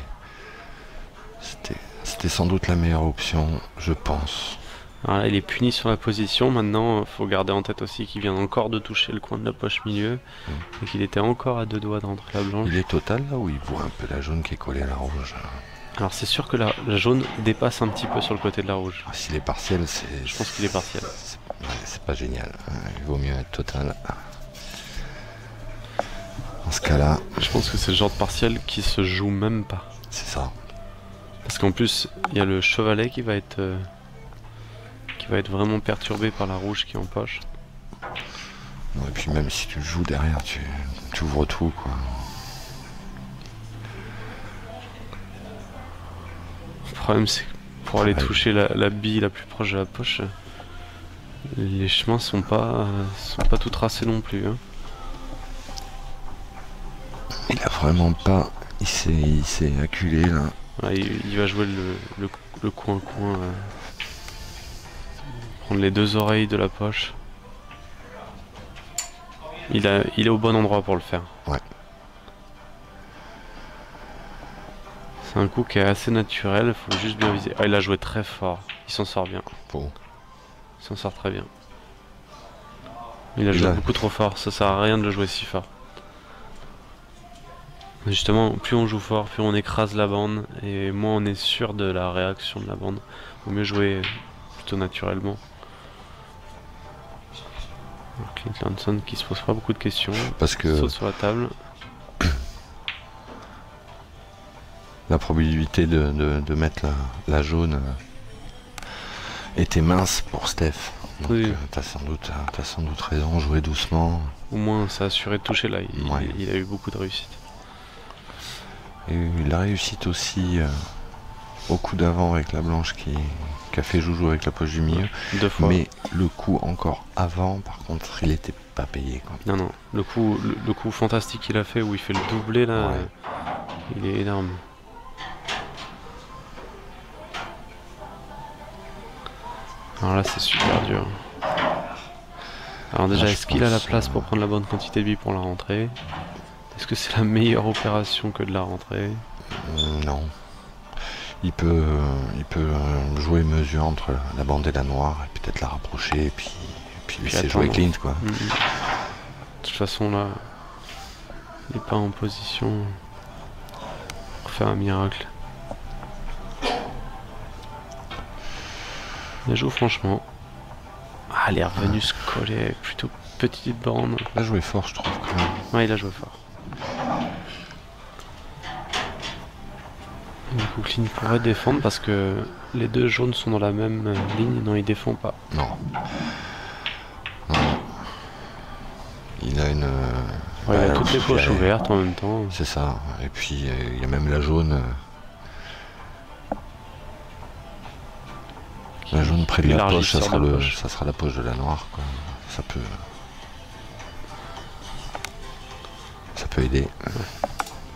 c'était sans doute la meilleure option, je pense. Alors là, il est puni sur la position. Maintenant, il faut garder en tête aussi qu'il vient encore de toucher le coin de la poche milieu et qu'il était encore à 2 doigts de rentrer la blanche. Il est total là où il voit un peu la jaune qui est collée à la rouge. Alors c'est sûr que la jaune dépasse un petit peu sur le côté de la rouge. S'il est partiel, je pense qu'il est partiel. C'est pas génial. Il vaut mieux être total. Dans ce cas-là, je pense que c'est le genre de partiel qui se joue même pas. C'est ça. Parce qu'en plus, il y a le chevalet qui va être vraiment perturbé par la rouge qui est en poche. Et puis même si tu le joues derrière, tu ouvres tout quoi. Le problème c'est que pour aller toucher la bille la plus proche de la poche, les chemins sont pas tout tracés non plus. Il a vraiment pas... Il s'est acculé là. Ouais, il va jouer le coin. Prendre les 2 oreilles de la poche. Il est au bon endroit pour le faire. Ouais. C'est un coup qui est assez naturel, il faut juste bien viser. Ah, il a joué très fort. Il s'en sort bien. Bon. Il s'en sort très bien. Il a joué beaucoup trop fort, ça sert à rien de le jouer si fort. Justement, plus on joue fort, plus on écrase la bande, et moins on est sûr de la réaction de la bande. Il vaut mieux jouer plutôt naturellement. Clint Lanson qui se pose pas beaucoup de questions, parce que saute sur la table. La probabilité de mettre la jaune était mince pour Steph. Donc oui. T'as sans doute raison, jouer doucement. Au moins ça a assuré de toucher là, il a eu beaucoup de réussite. Et la réussite aussi au coup d'avant avec la blanche qui qui a fait joujou avec la poche du milieu. 2 fois. Mais le coup encore avant, par contre, il était pas payé, quoi. Non, non. Le coup fantastique qu'il a fait où il fait le doublé là, Ouais. il est énorme. Alors là, c'est super dur. Alors déjà, Là, je est-ce qu'il a la pense, place pour prendre la bonne quantité de billes pour la rentrée? Est-ce que c'est la meilleure opération que de la rentrée? Non. Il peut jouer mesure entre la bande et la noire, et peut-être la rapprocher, et puis laisser jouer attendre. Clint, quoi. De toute façon, là, il n'est pas en position pour faire un miracle. Il joue franchement. Ah, elle est revenue se coller avec plutôt petite borne. Il a joué fort, je trouve, quand même. Ouais, il a joué fort. Du coup, Clint pourrait défendre parce que les deux jaunes sont dans la même ligne. Non, il défend pas. Non. Non. Il a une... Ouais, il a bah, toutes les poches il a- ouvertes en même temps. C'est ça. Et puis, il y a même la jaune. La jaune près de la élargit poche, ça sur sera, la poche. ça sera la poche de la noire, quoi. Ça peut aider.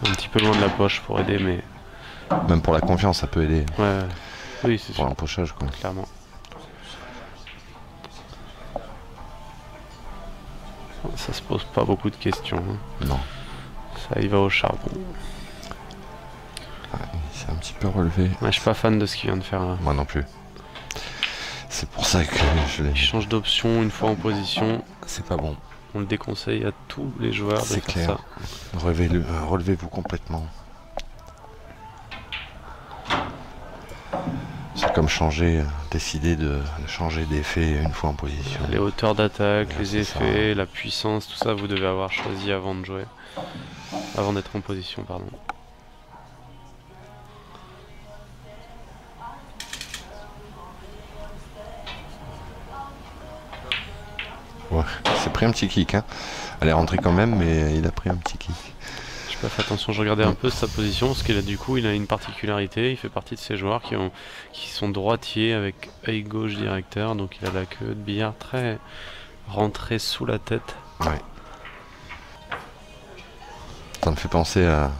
Un petit peu loin de la poche pour aider, mais Même pour la confiance, ça peut aider. ouais, oui, c'est Pour sûr, l'empochage, quoi. clairement. Ça se pose pas beaucoup de questions. Hein. Non. Ça y va au charbon. C'est un petit peu relevé. Ouais, je suis pas fan de ce qu'il vient de faire là. Moi non plus. C'est pour ça que je l'ai... Il change d'option une fois en position. C'est pas bon. On le déconseille à tous les joueurs de C'est faire clair. ça. Relevez-vous complètement. C'est comme décider de changer d'effet une fois en position. Les hauteurs d'attaque, Ouais, les c'est ça. effets, la puissance, tout ça, vous devez avoir choisi avant de jouer. Avant d'être en position, pardon. Ouais, il s'est pris un petit kick, hein. Elle est rentrée quand même, mais il a pris un petit kick. J'ai pas fait attention, je regardais un peu sa position, parce qu'il a du coup, il a une particularité, il fait partie de ces joueurs qui sont droitiers avec œil gauche directeur, donc il a la queue de billard très rentrée sous la tête. Ouais. Ça me fait penser à...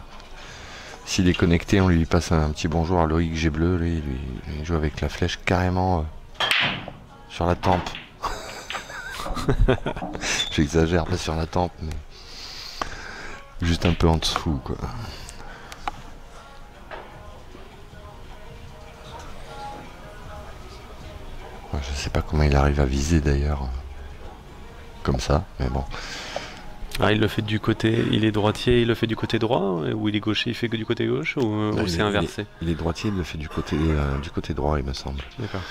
S'il est connecté, on lui passe un petit bonjour à Loïc G bleu, lui, il joue avec la flèche carrément sur la tempe. J'exagère, pas sur la tempe, mais juste un peu en dessous, quoi. Ouais, je sais pas comment il arrive à viser d'ailleurs, comme ça, mais bon. Ah, il le fait du côté, il est droitier, il le fait du côté droit, ou il est gaucher, il fait que du côté gauche, ou Il c'est est- inversé? Il est droitier, il le fait du côté droit, il me semble. D'accord.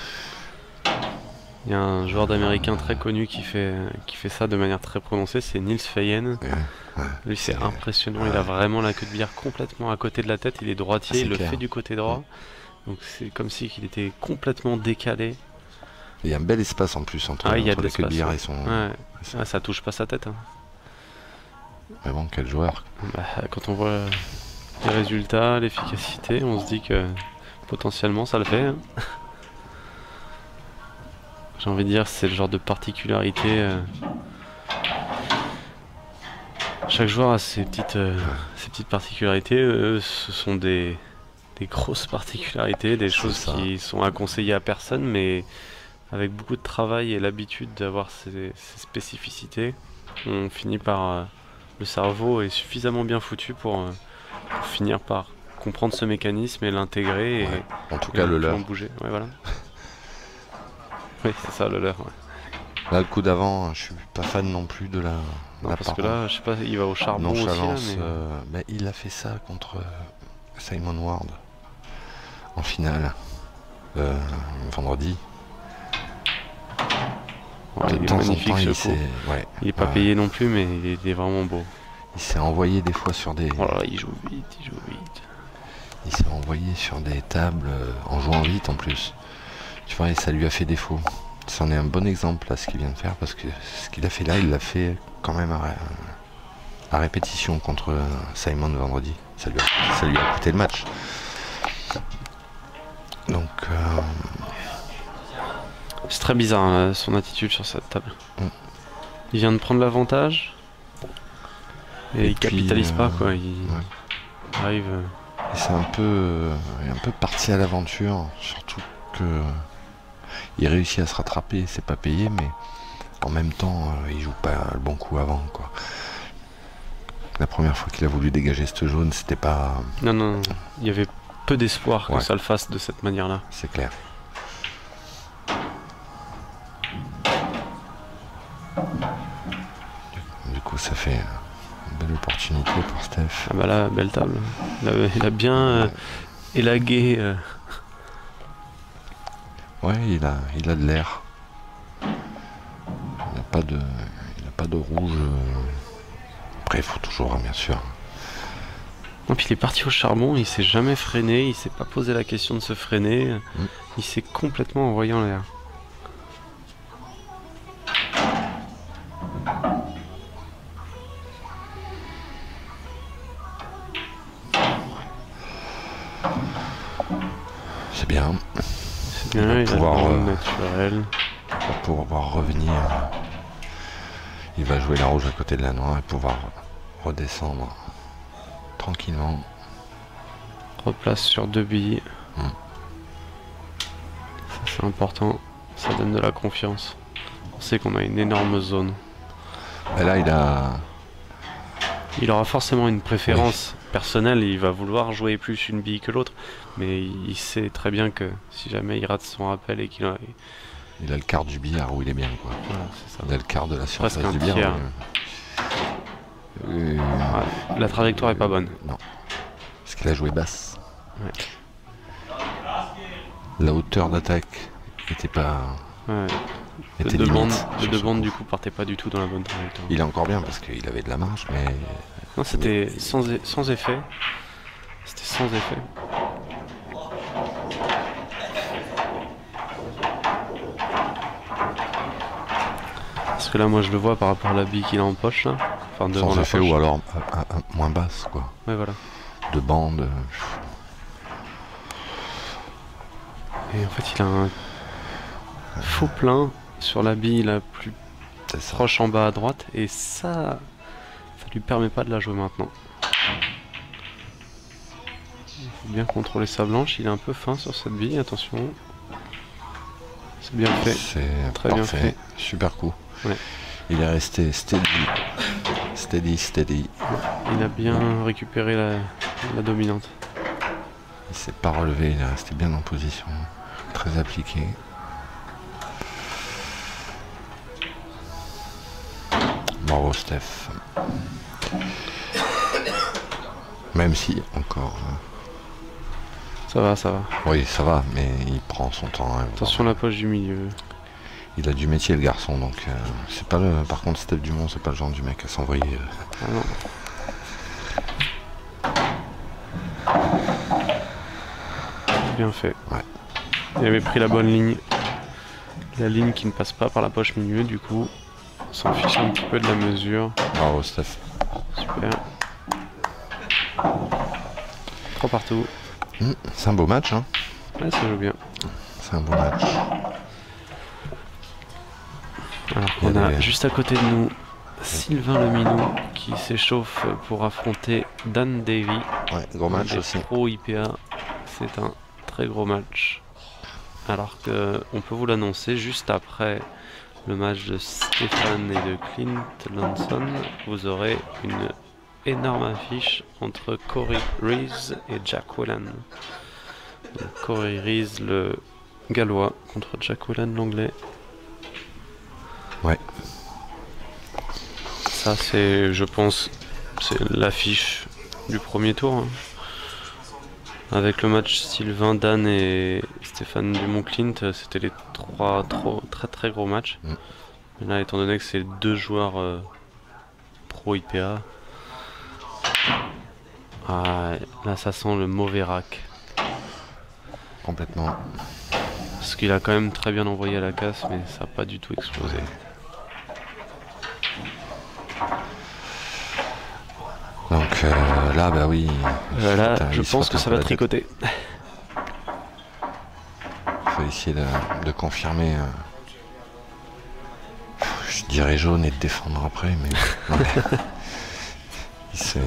Il y a un joueur d'américain très connu qui fait ça de manière très prononcée, c'est Niels Feyen. Ouais, Lui, c'est impressionnant, il a vraiment la queue de billard complètement à côté de la tête, il est droitier, C'est il le clair. fait du côté droit. Donc c'est comme si il était complètement décalé. Il y a un bel espace en plus entre, Ah, il y a entre de les queues de l'espace, billard ouais. et son... Ouais. Ah, ça touche pas sa tête. Hein. Mais bon, quel joueur. Bah, quand on voit les résultats, l'efficacité, on se dit que potentiellement ça le fait. Hein. J'ai envie de dire, c'est le genre de particularité. Chaque joueur a ses petites particularités. Eux, ce sont des grosses particularités, des choses ça. qui sont à conseiller à personne, mais avec beaucoup de travail et l'habitude d'avoir ces spécificités, on finit par... le cerveau est suffisamment bien foutu pour finir par comprendre ce mécanisme et l'intégrer Ouais. En tout et cas, le plus leur. en bouger. Ouais, voilà. Oui, c'est ça le leur. Ouais. Là, le coup d'avant, je suis pas fan non plus de la... Non, la parce que parole. là, je sais pas, il va au charbon aussi. Là, Nonchalance. mais... Mais il a fait ça contre Simon Ward en finale vendredi. Ouais, De il est temps en magnifique temps, ce il coup. s'est... Ouais, Il est pas ouais. payé non plus, mais il est vraiment beau. Il s'est envoyé des fois sur des... Oh là là, il joue vite, il joue vite. Il s'est envoyé sur des tables en jouant vite en plus. Tu vois, et ça lui a fait défaut. C'en est un bon exemple là, ce qu'il vient de faire, parce que ce qu'il a fait là, il l'a fait quand même à répétition contre Simon vendredi. Ça lui a coûté le match. Donc, C'est très bizarre là, son attitude sur cette table. Mm. Il vient de prendre l'avantage et il puis, capitalise pas quoi. Il arrive. Et c'est il est un peu parti à l'aventure, surtout que il réussit à se rattraper, c'est pas payé, mais en même temps, il joue pas le bon coup avant, quoi. La première fois qu'il a voulu dégager ce jaune, c'était pas... Non, non, non, il y avait peu d'espoir que Ouais. ça le fasse de cette manière-là. C'est clair. Du coup, ça fait une belle opportunité pour Steph. Ah bah là, belle table. Il a bien élagué. Ouais, il a de l'air. Il n'a pas de rouge. Après, il faut toujours, bien sûr. Et puis il est parti au charbon, il s'est jamais freiné, il s'est pas posé la question de se freiner. Il s'est complètement envoyé en l'air. C'est bien. C'est bien, il a pouvoir, le monde naturel. Pour pouvoir revenir, il va jouer la rouge à côté de la noire et pouvoir redescendre tranquillement. Replace sur 2 billes. Ça c'est important, ça donne de la confiance. On sait qu'on a une énorme zone. Et là, Il aura forcément une préférence personnelle, il va vouloir jouer plus une bille que l'autre, mais il sait très bien que si jamais il rate son rappel et qu'il a... il a le quart du billard où il est bien, quoi. Voilà, c'est ça. Il a le quart de la surface Presque un du billard. tiers. Ouais, La trajectoire est pas bonne. Non. Parce qu'il a joué basse. Ouais. La hauteur d'attaque n'était pas... Ouais. était De limite deux sur ce bandes coup. du coup partait pas du tout dans la bonne trajectoire. Il est encore bien parce qu'il avait de la marge, mais... Non, c'était sans effet. C'était sans effet. Parce que là, moi, je le vois par rapport à la bille qu'il a en poche, là. Enfin, devant sans la effet poche. ou alors moins basse, quoi. Ouais, voilà. De bande. Et en fait, il a un faux plein sur la bille la plus C'est ça. proche en bas à droite. Et ça lui permet pas de la jouer maintenant. Il faut bien contrôler sa blanche. Il est un peu fin sur cette bille, attention. C'est bien fait. C'est Très bien parfait. fait. Super coup. Ouais. Il est resté steady. Il a bien récupéré la dominante. Il s'est pas relevé, il est resté bien en position. Très appliqué. Bravo Steph. Même si encore... Ça va, ça va. Oui, ça va, mais il prend son temps. Hein, Attention la poche du milieu. Il a du métier le garçon, donc c'est pas le. Par contre, Steph Dumont, c'est pas le genre du mec à s'envoyer. Ah non. Bien fait. Ouais. Il avait pris la bonne ligne. La ligne qui ne passe pas par la poche milieu, du coup, on s'en fiche un petit peu de la mesure. Bravo Steph. Super. 3 partout. C'est un beau match, hein. Ouais, ça joue bien. C'est un beau match. Alors Il y qu'on a a des- juste à côté de nous Sylvain Leminou qui s'échauffe pour affronter Dan Davy. Ouais, gros match des aussi. Pro IPA. C'est un très gros match. Alors que on peut vous l'annoncer juste après le match de Stéphane et de Clint Lanson, vous aurez une énorme affiche entre Corey Rees et Jack Whelan. Donc, Corey Rees le gallois contre Jack Whelan l'anglais. Ouais. Ça c'est, je pense, c'est l'affiche du premier tour. Hein. Avec le match Sylvain, Dan et Stéphane Dumont-Clint, c'était les trois très gros matchs. Mais là, étant donné que c'est deux joueurs pro IPA, là ça sent le mauvais rack. Complètement. Parce qu'il a quand même très bien envoyé à la casse, mais ça n'a pas du tout explosé. Donc là, bah oui. Là, Putain, je il se pense que retape ça la va tête. tricoter. Faut essayer de confirmer dirais jaune et de défendre après, mais ouais. Il sait.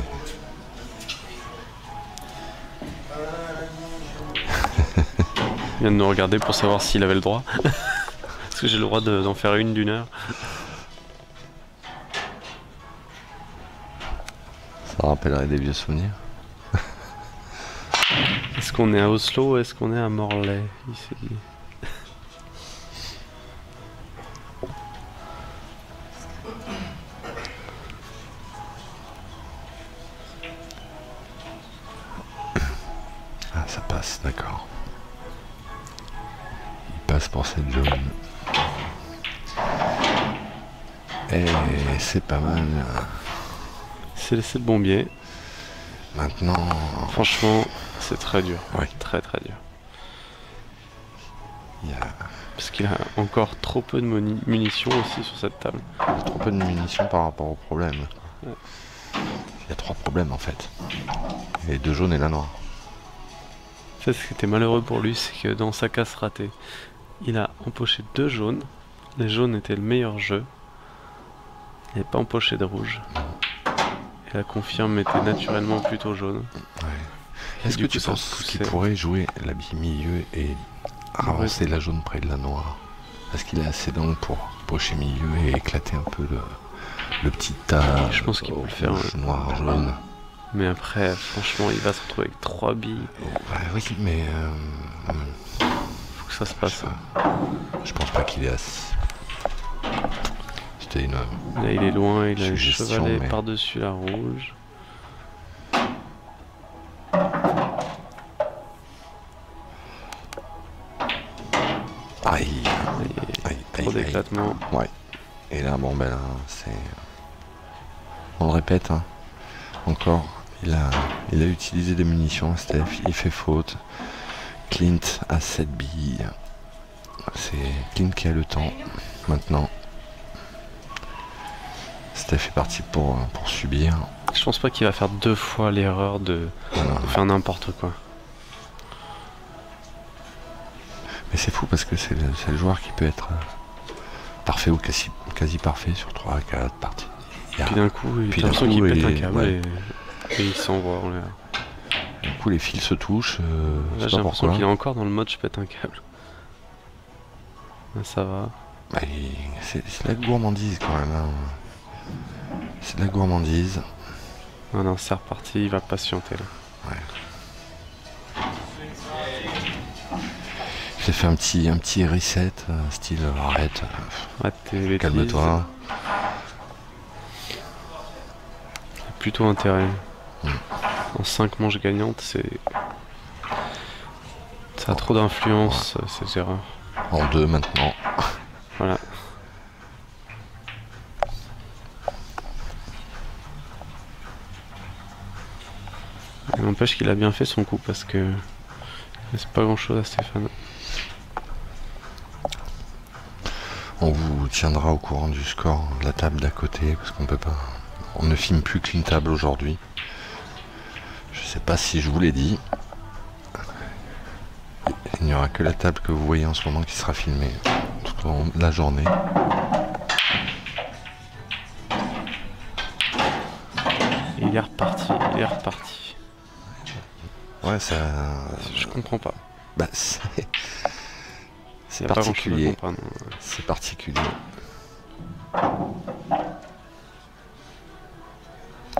Il vient de nous regarder pour savoir s'il avait le droit. Est-ce que j'ai le droit d'en faire une d'une heure? Ça rappellerait des vieux souvenirs. Est-ce qu'on est à Oslo ou est-ce qu'on est à Morlaix? Il s'est dit. Ah, ça passe, d'accord. Il passe pour cette jaune. Et c'est pas mal. C'est le bon biais. Maintenant... Franchement, c'est très dur. Ouais. Très très dur. Il y a Parce qu'il a encore trop peu de munitions aussi sur cette table. trop peu de munitions par rapport au problème. Ouais. Il y a 3 problèmes en fait. Les 2 jaunes et la noire. En fait, ce qui était malheureux pour lui, c'est que dans sa casse ratée, il a empoché 2 jaunes. Les jaunes étaient le meilleur jeu. Il n'avait pas empoché de rouge. Et la confirme était naturellement plutôt jaune. Ouais. Est-ce que du tu coup, ça penses poussait. qu'il pourrait jouer l'habit milieu et avancer la jaune près de la noire? Est-ce qu'il est assez long pour pocher milieu et éclater un peu le petit tas? Je pense qu'il peut le faire, rouge, noir, jaune. Mais après, franchement, il va se retrouver avec 3 billes. Ouais, oui, mais Faut que ça se passe. je pense pas qu'il est assez. C'était une... Là, il est loin, il a le Suggestion, chevalet mais- par-dessus la rouge. Aïe, aïe, Trop aïe, aïe. d'éclatement. Ouais. Et là, bon ben là, c'est... On le répète, hein. Encore, il a utilisé des munitions, Steph, il fait faute. Clint a 7 billes. C'est Clint qui a le temps, maintenant. Steph est parti pour subir. Je pense pas qu'il va faire 2 fois l'erreur de Voilà. faire n'importe quoi. Mais c'est fou parce que c'est le joueur qui peut être parfait ou quasi parfait sur 3 à 4 parties. Puis d'un coup, il Puis a d'un l'impression coup, qu'il pète un il- câble ouais. et il s'envoie en l'air. Du coup, les fils se touchent. Là, Je sais j'ai pas l'impression pourquoi. qu'il est encore dans le mode je pète un câble. Là, ça va. Bah, c'est de la gourmandise quand même. Hein. C'est de la gourmandise. Ah non, c'est reparti, il va patienter là. Ouais. J'ai fait un petit reset, style arrête, Arrête tes bêtises. calme-toi. C'est plutôt intérêt. En 5 manches gagnantes, c'est. Ça a trop d'influence, ces erreurs. En 2 maintenant. Voilà. Il n'empêche qu'il a bien fait son coup parce que il reste pas grand chose à Stéphane. On vous tiendra au courant du score de la table d'à côté parce qu'on peut pas. On ne filme plus qu'une table aujourd'hui. Je sais pas si je vous l'ai dit. Il n'y aura que la table que vous voyez en ce moment qui sera filmée tout au long de la journée. Et il est reparti, il est reparti. Ouais, ça. Je comprends pas. Bah, Il c'est y a pas grand-chose à particulier. comprendre. C'est particulier.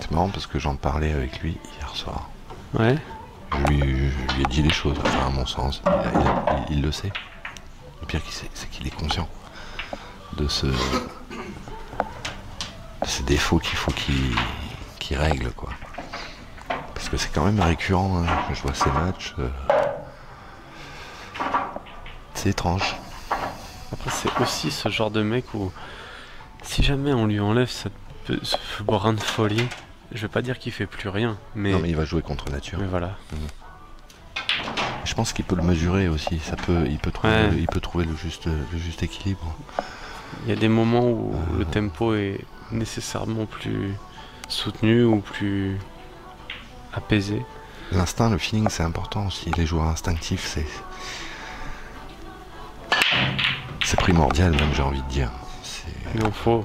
C'est marrant parce que j'en parlais avec lui hier soir. Ouais. Je lui ai dit les choses, enfin à mon sens, il le sait. Le pire c'est qu'il est conscient de ces défauts qu'il faut qu'il règle quoi. Parce que c'est quand même récurrent, hein, quand je vois ces matchs. C'est étrange. Après, c'est aussi ce genre de mec où si jamais on lui enlève ce brin de folie, je vais pas dire qu'il fait plus rien, mais, Non mais il va jouer contre nature. mais voilà. Je pense qu'il peut le mesurer aussi. Il peut trouver, Ouais. il peut trouver le juste équilibre. Il y a des moments où le tempo est nécessairement plus soutenu ou plus apaisé. L'instinct, le feeling, c'est important aussi. Les joueurs instinctifs, c'est primordial même, j'ai envie de dire. Il en faut.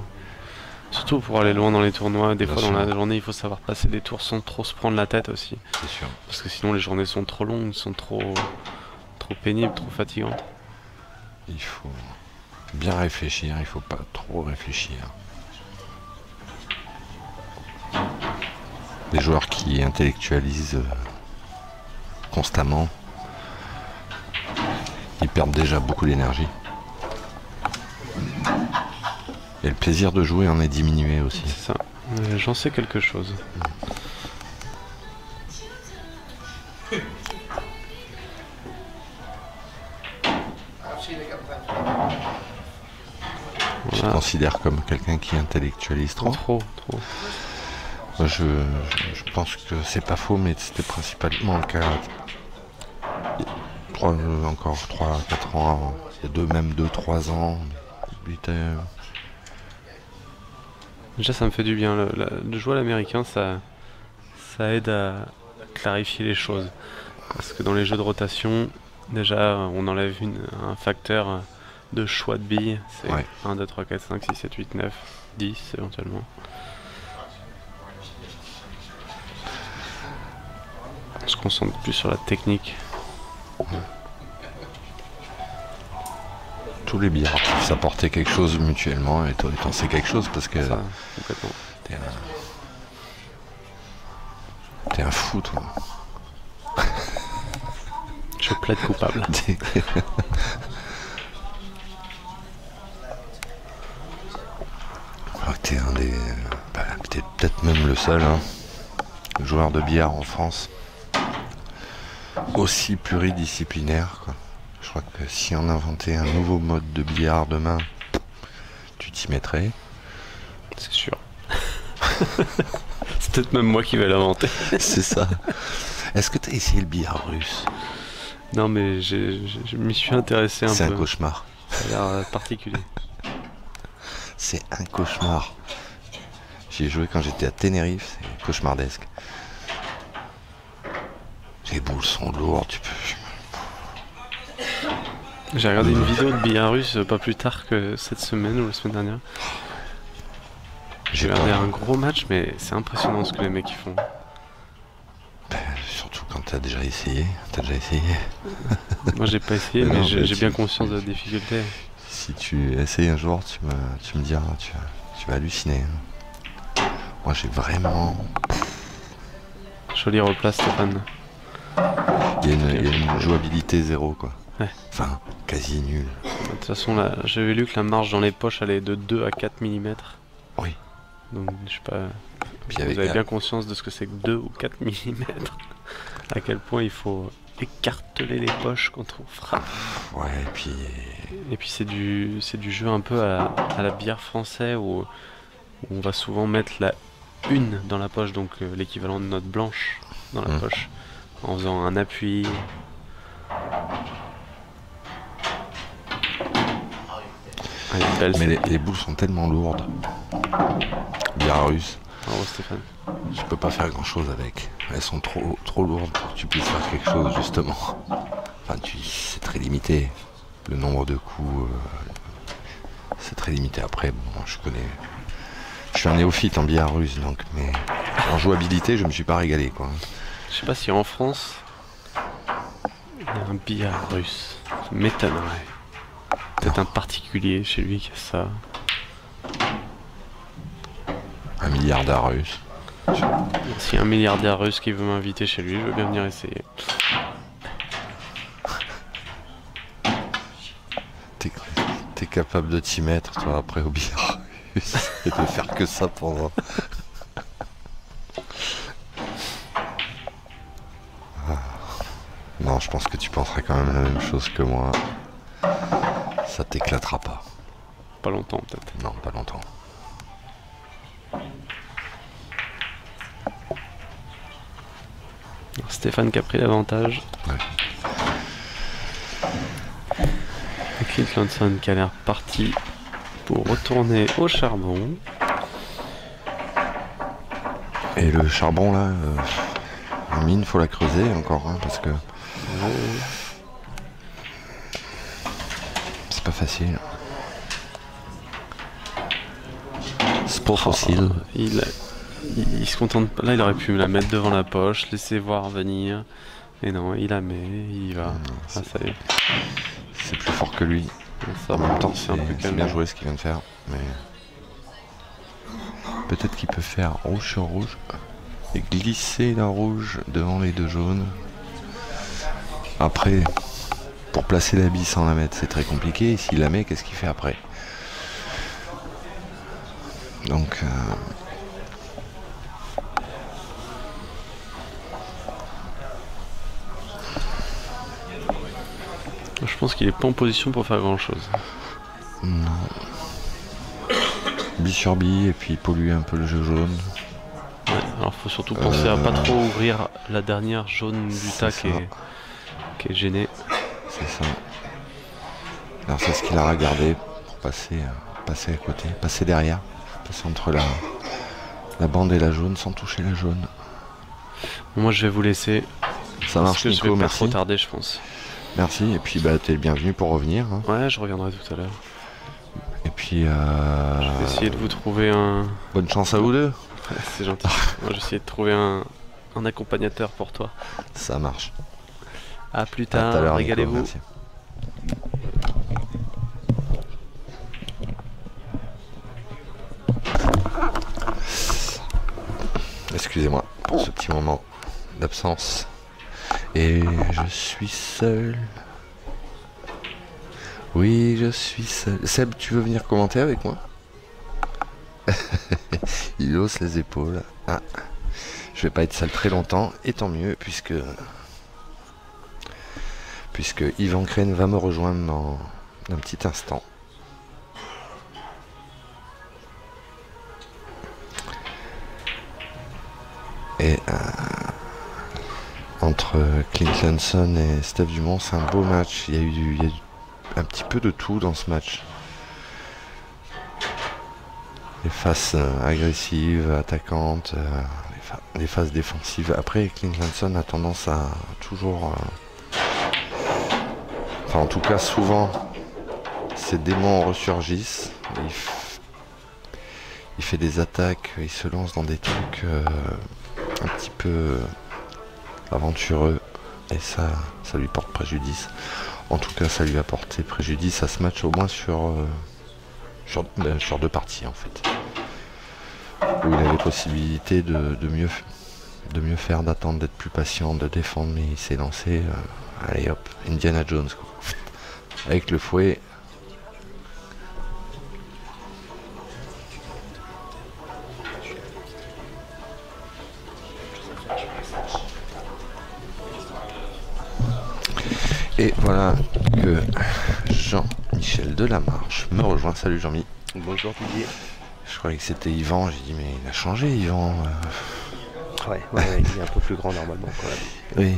Surtout pour aller loin dans les tournois, des Bien fois sûr. dans la journée il faut savoir passer des tours sans trop se prendre la tête aussi. C'est sûr. Parce que sinon les journées sont trop longues, sont trop pénibles, trop fatigantes. Il faut bien réfléchir, il faut pas trop réfléchir. Les joueurs qui intellectualisent constamment, ils perdent déjà beaucoup d'énergie. Et le plaisir de jouer en est diminué aussi. C'est ça. J'en sais quelque chose. Tu te Voilà. considères comme quelqu'un qui intellectualise trop? Trop. Moi, je pense que c'est pas faux, mais c'était principalement le cas encore 3-4 ans avant. Il y a même 2-3 ans. Déjà ça me fait du bien. De jouer à l'américain, ça aide à clarifier les choses. Parce que dans les jeux de rotation, déjà on enlève un facteur de choix de billes. C'est Ouais. 1, 2, 3, 4, 5, 6, 7, 8, 9, 10 éventuellement. On se concentre plus sur la technique. Tous les billards peuvent s'apporter quelque chose mutuellement et toi t'en sais quelque chose parce que Ça, complètement. t'es un fou toi. Je plaide coupable. Alors que t'es un des. T'es peut-être même le seul joueur de billard en France aussi pluridisciplinaire, quoi. Je crois que si on inventait un nouveau mode de billard demain, tu t'y mettrais. C'est sûr. C'est peut-être même moi qui vais l'inventer. C'est ça. Est-ce que t'as essayé le billard russe? Non mais je m'y suis intéressé un C'est peu. un cauchemar. Ça a l'air particulier. C'est un cauchemar. J'ai joué quand j'étais à Tenerife, c'est cauchemardesque. Les boules sont lourdes, tu peux. J'ai regardé une vidéo de billard russe pas plus tard que cette semaine ou la semaine dernière. J'ai regardé un gros match, mais c'est impressionnant ce que les mecs ils font. Surtout quand t'as déjà essayé. T'as déjà essayé. Moi j'ai pas essayé, Mais mais non, j'ai mais j'ai tu- bien conscience de la difficulté. Si tu essayes un jour, tu me diras, tu vas halluciner. Moi j'ai vraiment. Joli replace Stéphane. Il y a une jouabilité zéro quoi. Ouais. Enfin, quasi nulle. De toute façon là, j'avais lu que la marge dans les poches allait de 2 à 4 mm. Oui. Donc je sais pas. Puis Vous avec avez la- bien conscience de ce que c'est que 2 ou 4 mm. À quel point il faut écarteler les poches quand on frappe. Ouais, et puis. Et puis c'est du jeu un peu à la billard français où on va souvent mettre la une dans la poche, donc l'équivalent de note blanche dans la poche, en faisant un appui. Ah, elle est belle, Mais cette les boules sont tellement lourdes. Billard russe. bravo Stéphane. Je peux pas faire grand chose avec. Elles sont trop lourdes pour que tu puisses faire quelque chose justement. Enfin, c'est très limité. Le nombre de coups, c'est très limité. Après, bon, je suis un néophyte en billard russe, donc, mais en jouabilité, je me suis pas régalé, quoi. Je sais pas si en France il y a un billard russe. Ça m'étonnerait. Peut-être un particulier chez lui qui a ça. Un milliardaire russe. S'il y a un milliardaire russe qui veut m'inviter chez lui, je veux bien venir essayer. T'es capable de t'y mettre, toi, après au billard russe, et de faire que ça pendant. Non, je pense que tu penseras quand même la même chose que moi. Ça t'éclatera pas. Pas longtemps peut-être. Non, pas longtemps. Stéphane qui a pris l'avantage. Ouais. Et Clint Lanson qui a l'air parti pour retourner au charbon. Et le charbon là, la mine, faut la creuser encore, parce que c'est pas facile. trop facile. Il se contente pas. Là, il aurait pu me la mettre devant la poche, laisser voir venir. Et non, il la met, il va. Ah, ça y est. C'est plus fort que lui. Ça, En même temps, c'est un peu c'est calme. bien joué ce qu'il vient de faire. Mais peut-être qu'il peut faire rouge sur rouge et glisser la rouge devant les deux jaunes. Après, pour placer la bille sans la mettre, c'est très compliqué. Et s'il la met, qu'est-ce qu'il fait après? Donc, Je pense qu'il est pas en position pour faire grand chose. non. Bille sur bille et puis polluer un peu le jeu jaune. Ouais, alors faut surtout penser à pas trop ouvrir la dernière jaune du C'est tas ça. qui est gênée. C'est ça. Alors c'est ce qu'il a regardé pour passer à côté, passer derrière, passer entre la bande et la jaune sans toucher la jaune. Bon, moi je vais vous laisser. Ça Parce marche que je vais Nico, pas merci. trop tarder, je pense. Merci, et puis bah t'es le bienvenu pour revenir. Hein. Ouais, je reviendrai tout à l'heure. Et puis Je vais essayer de vous trouver un. bonne chance à vous deux. Ouais, c'est gentil. Moi, je vais essayer de trouver un accompagnateur pour toi. Ça marche. À plus À tout à tard, l'heure, Nico, régalez-vous. merci. Excusez-moi pour ce petit moment d'absence. Et je suis seul. Oui, je suis seul. Seb, tu veux venir commenter avec moi? Il hausse les épaules. Ah, je vais pas être seul très longtemps, et tant mieux, puisque Yvan Crane va me rejoindre dans un petit instant. Et entre Clint Lanson et Steph Dumont, c'est un beau match. Il y a eu un petit peu de tout dans ce match. Les faces agressives, attaquantes, les phases défensives. Après, Clint Lanson a tendance à toujours... enfin, en tout cas, souvent, ses démons ressurgissent. Il fait des attaques, il se lance dans des trucs un petit peu aventureux. Et ça lui porte préjudice. En tout cas, ça lui a porté préjudice à ce match, au moins sur deux parties en fait, où il avait possibilité de mieux faire, d'attendre, d'être plus patient, de défendre, mais il s'est lancé, allez hop, Indiana Jones quoi. Avec le fouet. Et voilà que Jean-Michel Delamarche me rejoint. Salut Jean-Mi. Bonjour Didier. Je croyais que c'était Yvan, j'ai dit mais il a changé Yvan. Ouais, il est un peu plus grand normalement quand même. Oui.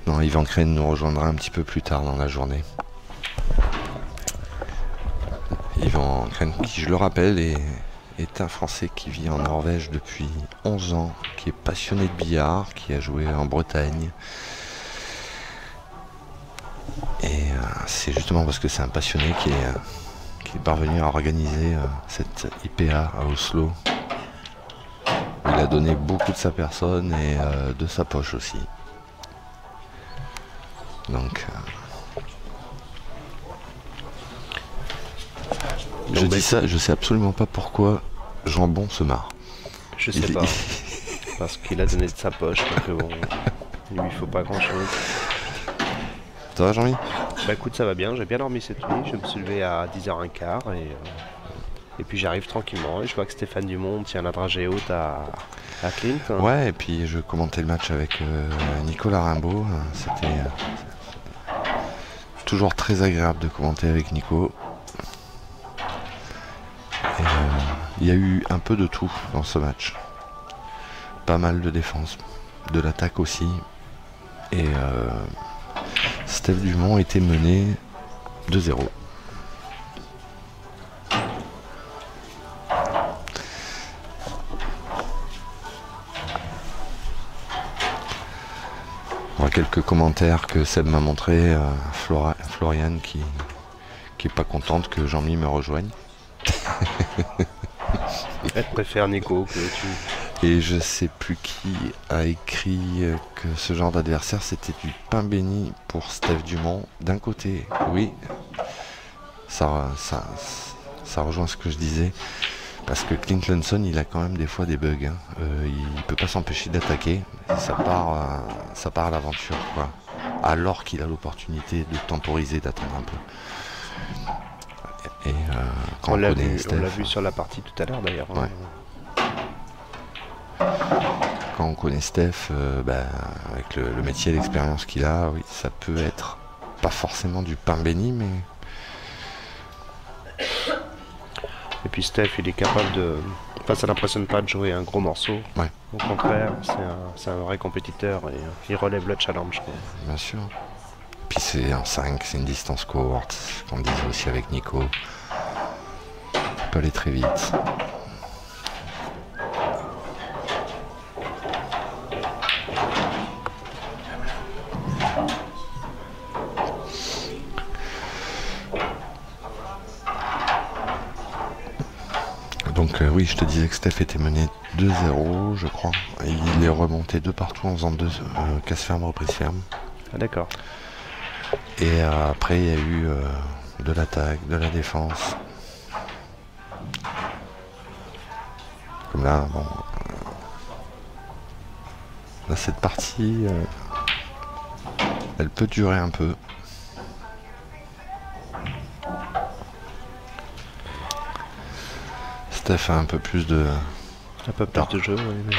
Non, Yvan Crane nous rejoindra un petit peu plus tard dans la journée. Yvan Crane, qui je le rappelle est un Français qui vit en Norvège depuis 11 ans, qui est passionné de billard, qui a joué en Bretagne. Et c'est justement parce que c'est un passionné qui est parvenu à organiser cette IPA à Oslo. Il a donné beaucoup de sa personne et de sa poche aussi. Donc, je dis ça, je sais absolument pas pourquoi Jambon se marre. Je sais pas. Parce qu'il a donné de sa poche, donc bon, il lui faut pas grand chose. Ça va Jean-Mi? Bah écoute, ça va bien, j'ai bien dormi cette nuit, je me suis levé à 10h15 et puis j'arrive tranquillement et je vois que Stéphane Dumont tient la dragée haute à Clint. Ouais, et puis je commentais le match avec Nicolas Rimbaud. C'était toujours très agréable de commenter avec Nico. Et, il y a eu un peu de tout dans ce match. Pas mal de défense, de l'attaque aussi. Et Steph Dumont était mené 2-0. On voit quelques commentaires que Seb m'a montré. Floriane qui est pas contente que Jean-Mi me rejoigne. Elle préfère Nico que tu. Et je sais plus qui a écrit que ce genre d'adversaire c'était du pain béni pour Steph Dumont. D'un côté, oui, ça rejoint ce que je disais. Parce que Clint Lunson, il a quand même des fois des bugs. Hein. Il peut pas s'empêcher d'attaquer. Ça part à l'aventure, quoi. Alors qu'il a l'opportunité de temporiser, d'attendre un peu. Et quand On on l'a connaît vu, Steph, on l'a vu sur la partie tout à l'heure d'ailleurs. Ouais. Quand on connaît Steph, avec le métier et l'expérience qu'il a, oui, ça peut être pas forcément du pain béni, mais Et puis Steph, il est capable de. Enfin, ça n'impressionne pas de jouer un gros morceau. Ouais. Au contraire, c'est un vrai compétiteur et il relève le challenge, quoi. bien sûr. Puis c'est un 5, c'est une distance courte, comme on disait aussi avec Nico. Ça peut aller très vite. Donc oui, je te disais que Steph était mené 2-0, je crois. Et il est remonté de partout en faisant deux casse ferme, reprise ferme. Ah, d'accord. Et après, il y a eu de l'attaque, de la défense. Comme là, bon. Là, cette partie, elle peut durer un peu. Steph a un peu plus de... Un peu plus de jeu, oui, mais.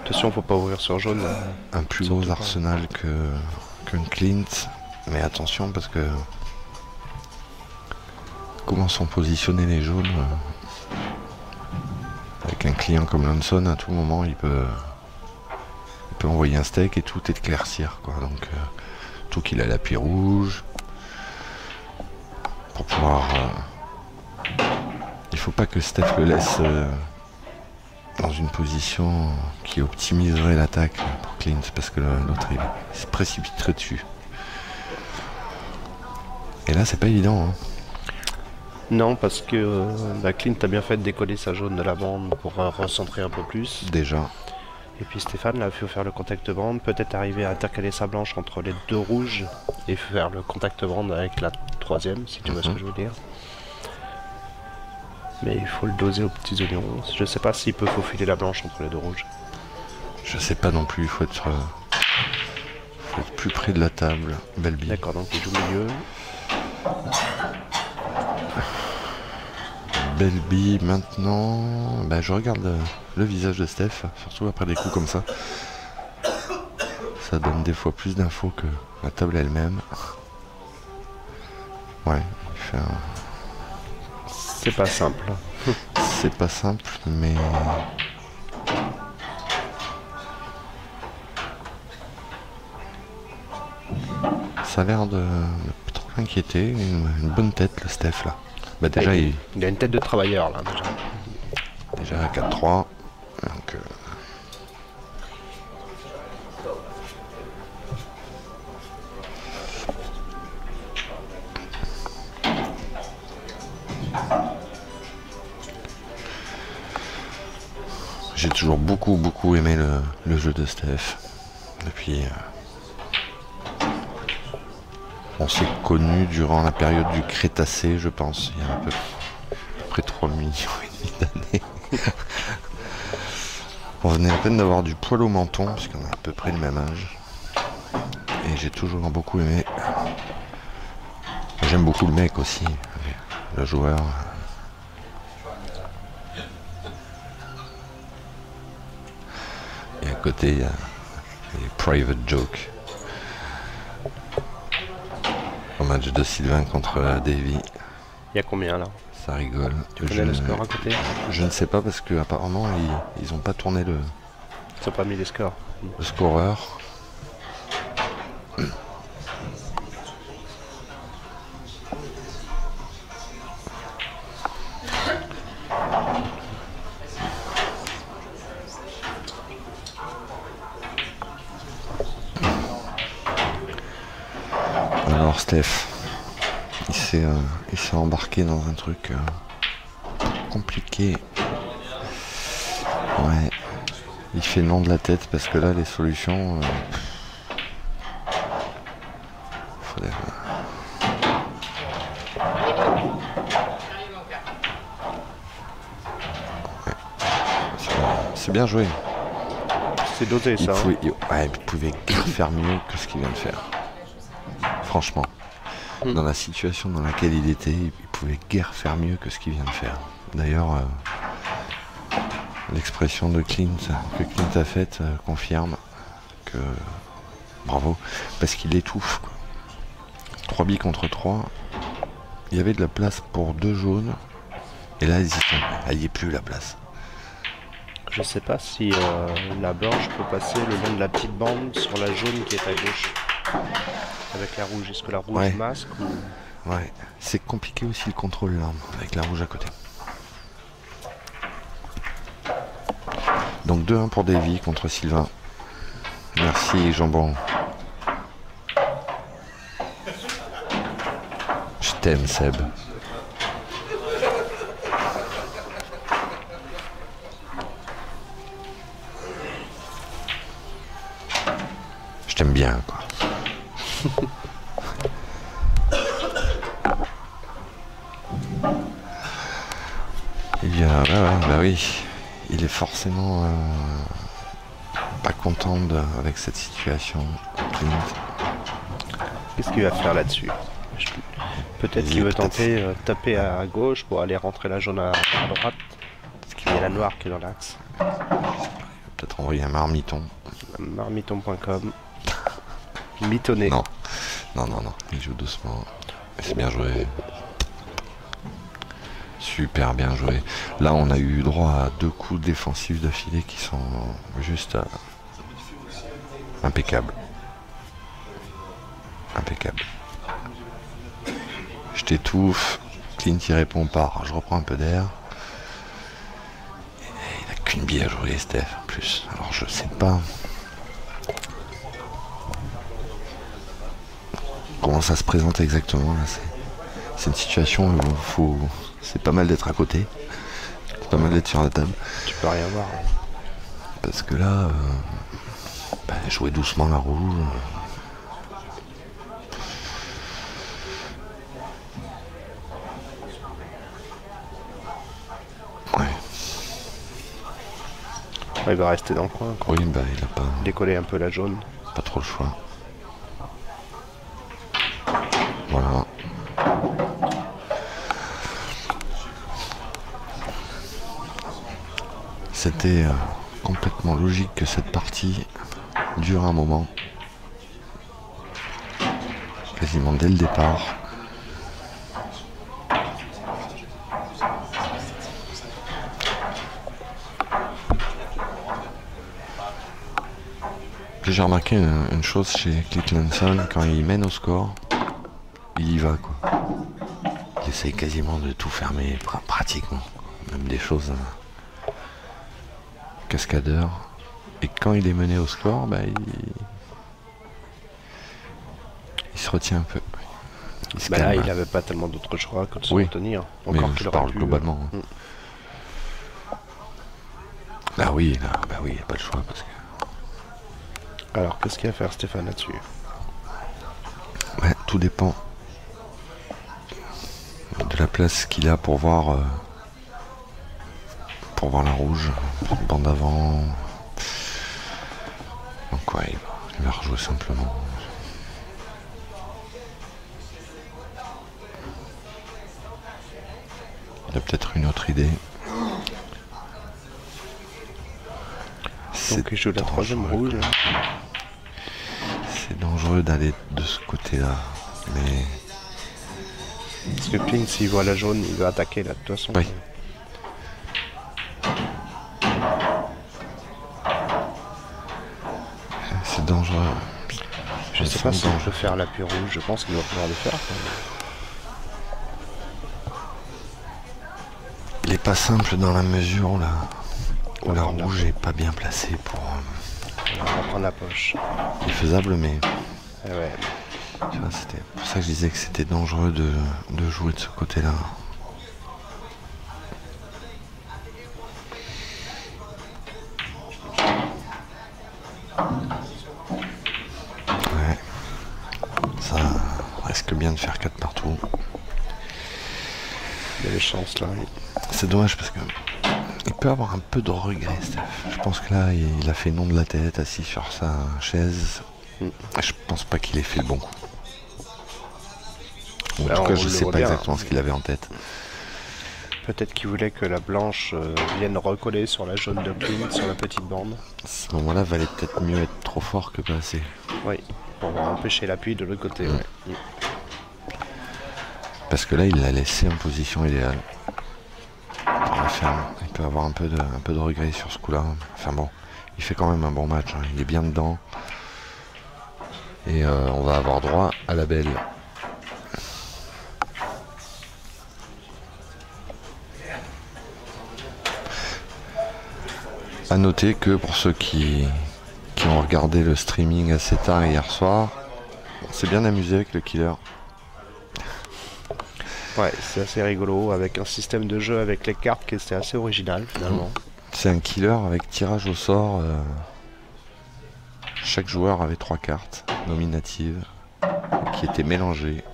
Attention, faut pas ouvrir sur jaune. un plus Surtout gros pas. arsenal qu'un Clint. Mais attention parce que... Comment sont positionnés les jaunes avec un client comme Lanson, à tout moment, il peut envoyer un steak et tout éclaircir, quoi. Donc, tout qu'il a l'appui rouge pour pouvoir... il faut pas que Steph le laisse dans une position qui optimiserait l'attaque pour Clint, parce que l'autre il se précipiterait dessus. Et là, c'est pas évident, hein. Non, parce que Clint a bien fait de décoller sa jaune de la bande pour recentrer un peu plus. Déjà. Et puis Stéphane, là, il faut faire le contact bande, peut-être arriver à intercaler sa blanche entre les deux rouges et faire le contact bande avec la troisième, si tu vois ce que je veux dire. Mais il faut le doser aux petits oignons. Je sais pas s'il peut faufiler la blanche entre les deux rouges. Je sais pas non plus, il faut être plus près de la table. Belle bille. D'accord, donc il joue milieu. Belle bille maintenant. Bah, je regarde le visage de Steph, surtout après des coups comme ça. Ça donne des fois plus d'infos que la table elle-même. Ouais, il fait un... C'est pas simple. C'est pas simple, mais... Ça a l'air de pas trop inquiéter. Une bonne tête, le Steph, là. Bah déjà, il a une tête de travailleur, là, déjà. déjà à 4-3. Donc... J'ai toujours beaucoup aimé le jeu de Steph. Depuis... On s'est connus durant la période du Crétacé, je pense, il y a à peu près 3 millions et demi d'années. On venait à peine d'avoir du poil au menton, puisqu'on a à peu près le même âge. Et j'ai toujours beaucoup aimé. J'aime beaucoup le mec aussi, le joueur. Et à côté, il y a les private jokes. Au match de Sylvain contre Davy. Il y a combien là? Ça rigole. Tu connais le score à côté? Je ne sais pas parce que apparemment ils ont pas tourné Ils n'ont pas mis les scores. le scoreur. Alors Steph, il s'est embarqué dans un truc compliqué. Ouais. Il fait non de la tête parce que là, les solutions... faudrait... Ouais. C'est bien joué. C'est doté ça. Il pouvait faire mieux que ce qu'il vient de faire. Franchement. Dans la situation dans laquelle il était, il pouvait guère faire mieux que ce qu'il vient de faire. D'ailleurs, l'expression de Clint que Clint a faite confirme que bravo, parce qu'il étouffe. 3 billes contre 3, il y avait de la place pour 2 jaunes, et là il n'y est plus la place. Je sais pas si la blanche peut passer le long de la petite bande sur la jaune qui est à gauche. Avec la rouge, est-ce que la rouge masque ou... Ouais, c'est compliqué aussi le contrôle là, avec la rouge à côté. Donc 2-1 pour Davy contre Sylvain. Merci Jambon. Je t'aime Seb. Je t'aime bien quoi. Bah oui, il est forcément pas content avec cette situation. Qu'est-ce qu'il va faire là-dessus? Peut-être qu'il veut tenter taper à gauche pour aller rentrer la jaune à droite. Parce qu'il y a la noire qui est dans l'axe. Peut-être envoyer un marmiton. Marmiton.com. Mitonné. Non, il joue doucement. C'est bien joué. Super bien joué. Là, on a eu droit à 2 coups défensifs d'affilée qui sont juste impeccables. Impeccable. Je t'étouffe. Clint y répond par je reprends un peu d'air. Il n'a qu'une bille à jouer, Steph, en plus. Alors, je sais pas comment ça se présente exactement. Là, c'est une situation où c'est pas mal d'être à côté. C'est pas mal d'être sur la table. Tu peux rien voir. Parce que là, jouer doucement la rouge. Ouais. Il va rester dans le coin. Oui, il a pas... Décoller un peu la jaune. Pas trop le choix. Voilà. C'était complètement logique que cette partie dure un moment. Quasiment dès le départ. J'ai remarqué une chose chez Clint Lanson, quand il mène au score, il y va quoi. Il essaye quasiment de tout fermer, pratiquement. Même des choses cascadeurs. Et quand il est mené au score, il se retient un peu. Là, il n'avait pas tellement d'autres choix que de se retenir. Encore qu'il parle globalement. Ah oui, il n'y a pas le choix parce que... Alors, qu'est-ce qu'il va faire Stéphane là-dessus? Ouais, tout dépend de la place qu'il a pour voir la rouge, bande avant. Donc ouais, il va rejouer simplement. Il a peut-être une autre idée. Donc il joue la troisième rouge. C'est dangereux d'aller de ce côté-là, mais... Parce que Clint, s'il voit la jaune, il va attaquer là, de toute façon. Oui. C'est dangereux. Je sais pas si on peut faire l'appui rouge, je pense qu'il va pouvoir le faire. Il est pas simple dans la mesure où la rouge est pas bien placée pour... On va reprendre la poche. Il est faisable, mais... Ouais. Tu vois, c'était pour ça que je disais que c'était dangereux de jouer de ce côté-là. risque bien de faire 4 partout. Il y a des chances là. C'est dommage parce que il peut avoir un peu de regret, Steph. Je pense que là, il a fait nom de la tête, assis sur sa chaise. Je pense pas qu'il ait fait le bon coup. Ou en tout cas, je sais pas exactement ce qu'il avait en tête. Peut-être qu'il voulait que la blanche vienne recoller sur la jaune de Clint, sur la petite bande. À ce moment-là, valait peut-être mieux être trop fort que pas assez. Oui, pour empêcher l'appui de l'autre côté. Ouais. Parce que là, il l'a laissé en position idéale. Il peut avoir un peu de regret sur ce coup-là. Enfin bon, il fait quand même un bon match. Hein. Il est bien dedans. Et on va avoir droit à la belle. A noter que pour ceux qui ont regardé le streaming assez tard hier soir, on s'est bien amusé avec le killer. Ouais, c'est assez rigolo, avec un système de jeu avec les cartes qui était assez original finalement. C'est un killer avec tirage au sort. Chaque joueur avait 3 cartes nominatives qui étaient mélangées.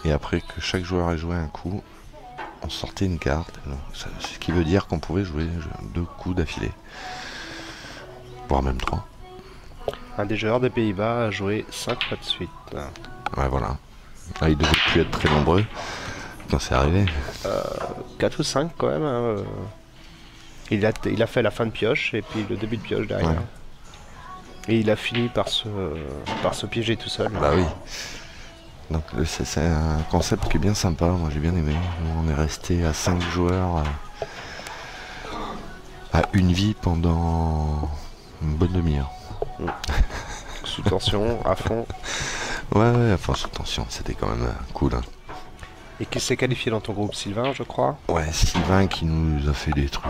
Et après que chaque joueur ait joué un coup, on sortait une carte. Ce qui veut dire qu'on pouvait jouer 2 coups d'affilée. Voire même 3. Un des joueurs des Pays-Bas a joué 5 fois de suite. Ouais, voilà. Là, il devait plus être très nombreux quand c'est arrivé. 4 ou 5 quand même. Hein. Il a fait la fin de pioche et puis le début de pioche derrière. Ouais. Et il a fini par se piéger tout seul. Bah oui. Donc c'est un concept qui est bien sympa, moi j'ai bien aimé. On est resté à 5 joueurs à une vie pendant une bonne demi-heure. Sous tension, à fond. Ouais, à fond sous tension, c'était quand même cool. Hein. Et qui s'est qualifié dans ton groupe, Sylvain, je crois? Ouais, Sylvain qui nous a fait des trucs.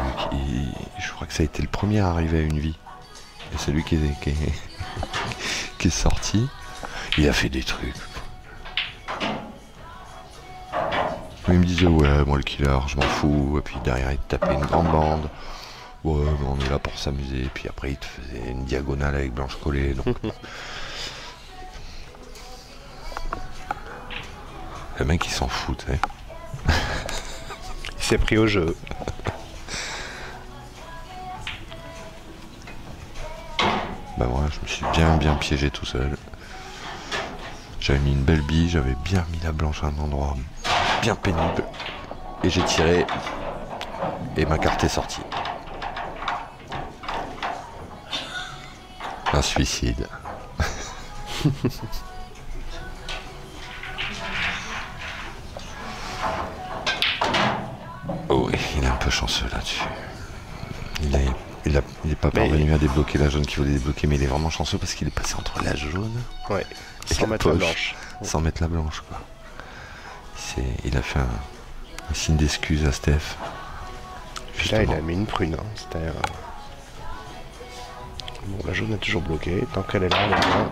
Je crois que ça a été le premier à arriver à une vie. Et c'est lui qui est sorti. Il a fait des trucs. Il me disait ouais, moi le killer, je m'en fous. Et puis derrière il te tapait une grande bande. Ouais, mais on est là pour s'amuser. Et puis après il te faisait une diagonale avec blanche collée. Donc le mec il s'en fout, tu sais. Il s'est pris au jeu. Bah voilà, je me suis bien piégé tout seul. J'avais mis une belle bille, j'avais bien mis la blanche à un endroit bien pénible. Et j'ai tiré. Et ma carte est sortie. Un suicide. Oh oui, il est un peu chanceux là-dessus. Il est pas parvenu à débloquer la jaune qu'il voulait débloquer, mais il est vraiment chanceux parce qu'il est passé entre la jaune et sans mettre la blanche. Sans mettre la blanche, quoi. Il a fait un signe d'excuse à Steph. Puis là, il a mis une prune. Hein. Bon, la jaune est toujours bloquée. Tant qu'elle est là, elle est là.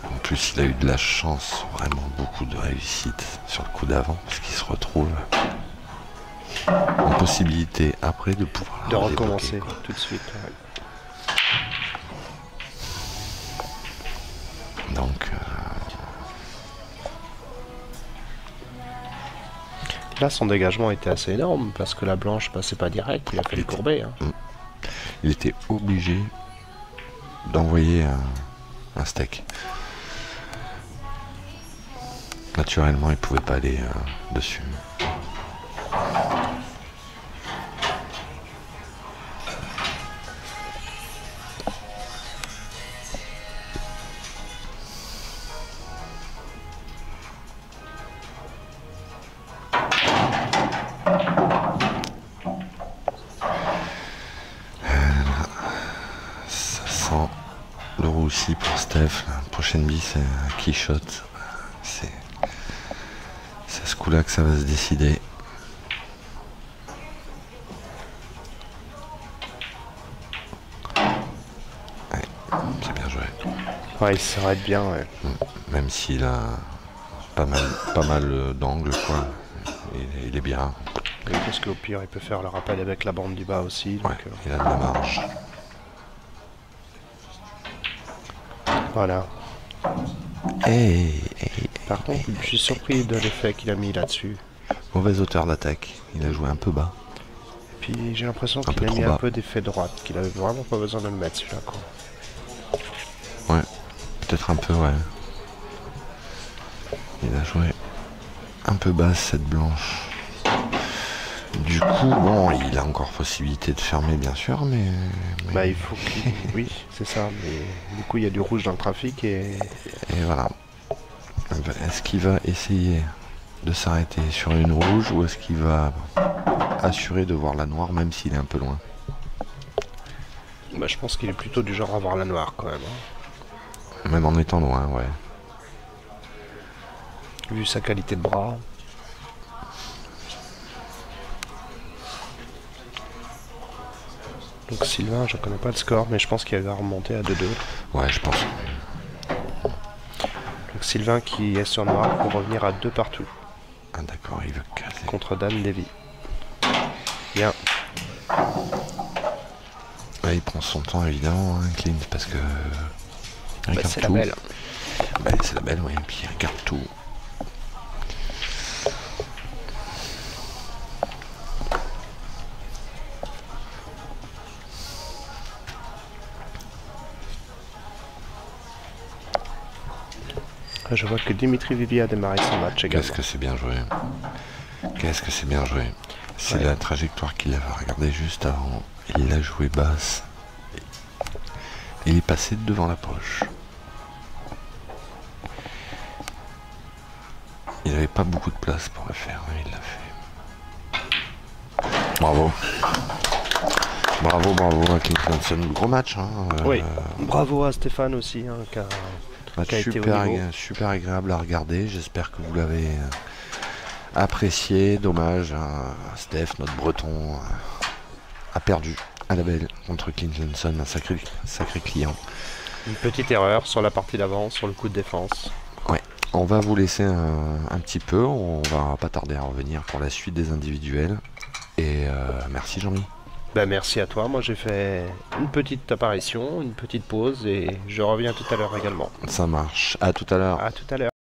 En plus, il a eu de la chance, vraiment beaucoup de réussite sur le coup d'avant, parce qu'il se retrouve en possibilité après de pouvoir de recommencer tout de suite. Ouais. Donc là, son dégagement était assez énorme parce que la blanche passait pas direct. Il a fait le courbet. Hein. Il était obligé d'envoyer un steak. Naturellement, il pouvait pas aller dessus. Ça sent le roussi pour Steph. La prochaine bille, c'est un key shot. C'est à ce coup-là que ça va se décider. Ouais, c'est bien joué. Ouais, il s'arrête bien, ouais. Même s'il a pas mal d'angles, quoi. Il est bien. Oui, parce qu'au pire, il peut faire le rappel avec la bande du bas aussi. Donc, ouais, il a de la marge. Voilà. Par contre, je suis surpris de l'effet qu'il a mis là-dessus. Mauvaise hauteur d'attaque. Il a joué un peu bas. Puis j'ai l'impression Un qu'il peu a trop mis bas. un peu d'effet droite, qu'il avait vraiment pas besoin de le mettre celui-là, quoi. Ouais. Peut-être un peu, ouais. Il a joué un peu basse cette blanche. Du coup, bon, il a encore possibilité de fermer, bien sûr, mais... Bah, il faut qu'il... Oui, c'est ça, mais du coup, il y a du rouge dans le trafic et... Et voilà. Est-ce qu'il va essayer de s'arrêter sur une rouge ou est-ce qu'il va assurer de voir la noire même s'il est un peu loin? Bah, je pense qu'il est plutôt du genre à voir la noire, quand même. Hein. Même en étant loin, ouais. Vu sa qualité de bras. Donc Sylvain, je connais pas le score, mais je pense qu'il va remonter à 2-2. Ouais, je pense. Donc Sylvain qui est sur noir pour revenir à 2 partout. Ah d'accord, il veut casser. Contre Dan Davy. Bien. Ouais, il prend son temps évidemment, hein, Clint, parce que... il regarde c'est la tout. belle. Bah, c'est la belle, oui, et puis il regarde tout. Je vois que Dimitri Vivi a démarré son match également. Qu'est-ce que c'est bien joué. Qu'est-ce que c'est bien joué. C'est la trajectoire qu'il avait regardée juste avant. Il l'a joué basse. Il est passé devant la poche. Il n'avait pas beaucoup de place pour le faire, mais il l'a fait. Bravo. Bravo, bravo à Clint Johnson. Gros match, hein. Oui. Bravo à Stéphane aussi, hein, qui a été au niveau. Super agréable à regarder. J'espère que vous l'avez apprécié. Dommage, Steph, notre breton, a perdu à la belle contre Clint Johnson, un sacré client. Une petite erreur sur la partie d'avant, sur le coup de défense. Ouais, on va vous laisser un petit peu. On va pas tarder à revenir pour la suite des individuels. Et merci Jean-Mi. Ben, merci à toi. Moi j'ai fait une petite apparition, une petite pause et je reviens tout à l'heure également. Ça marche. À tout à l'heure. À tout à l'heure.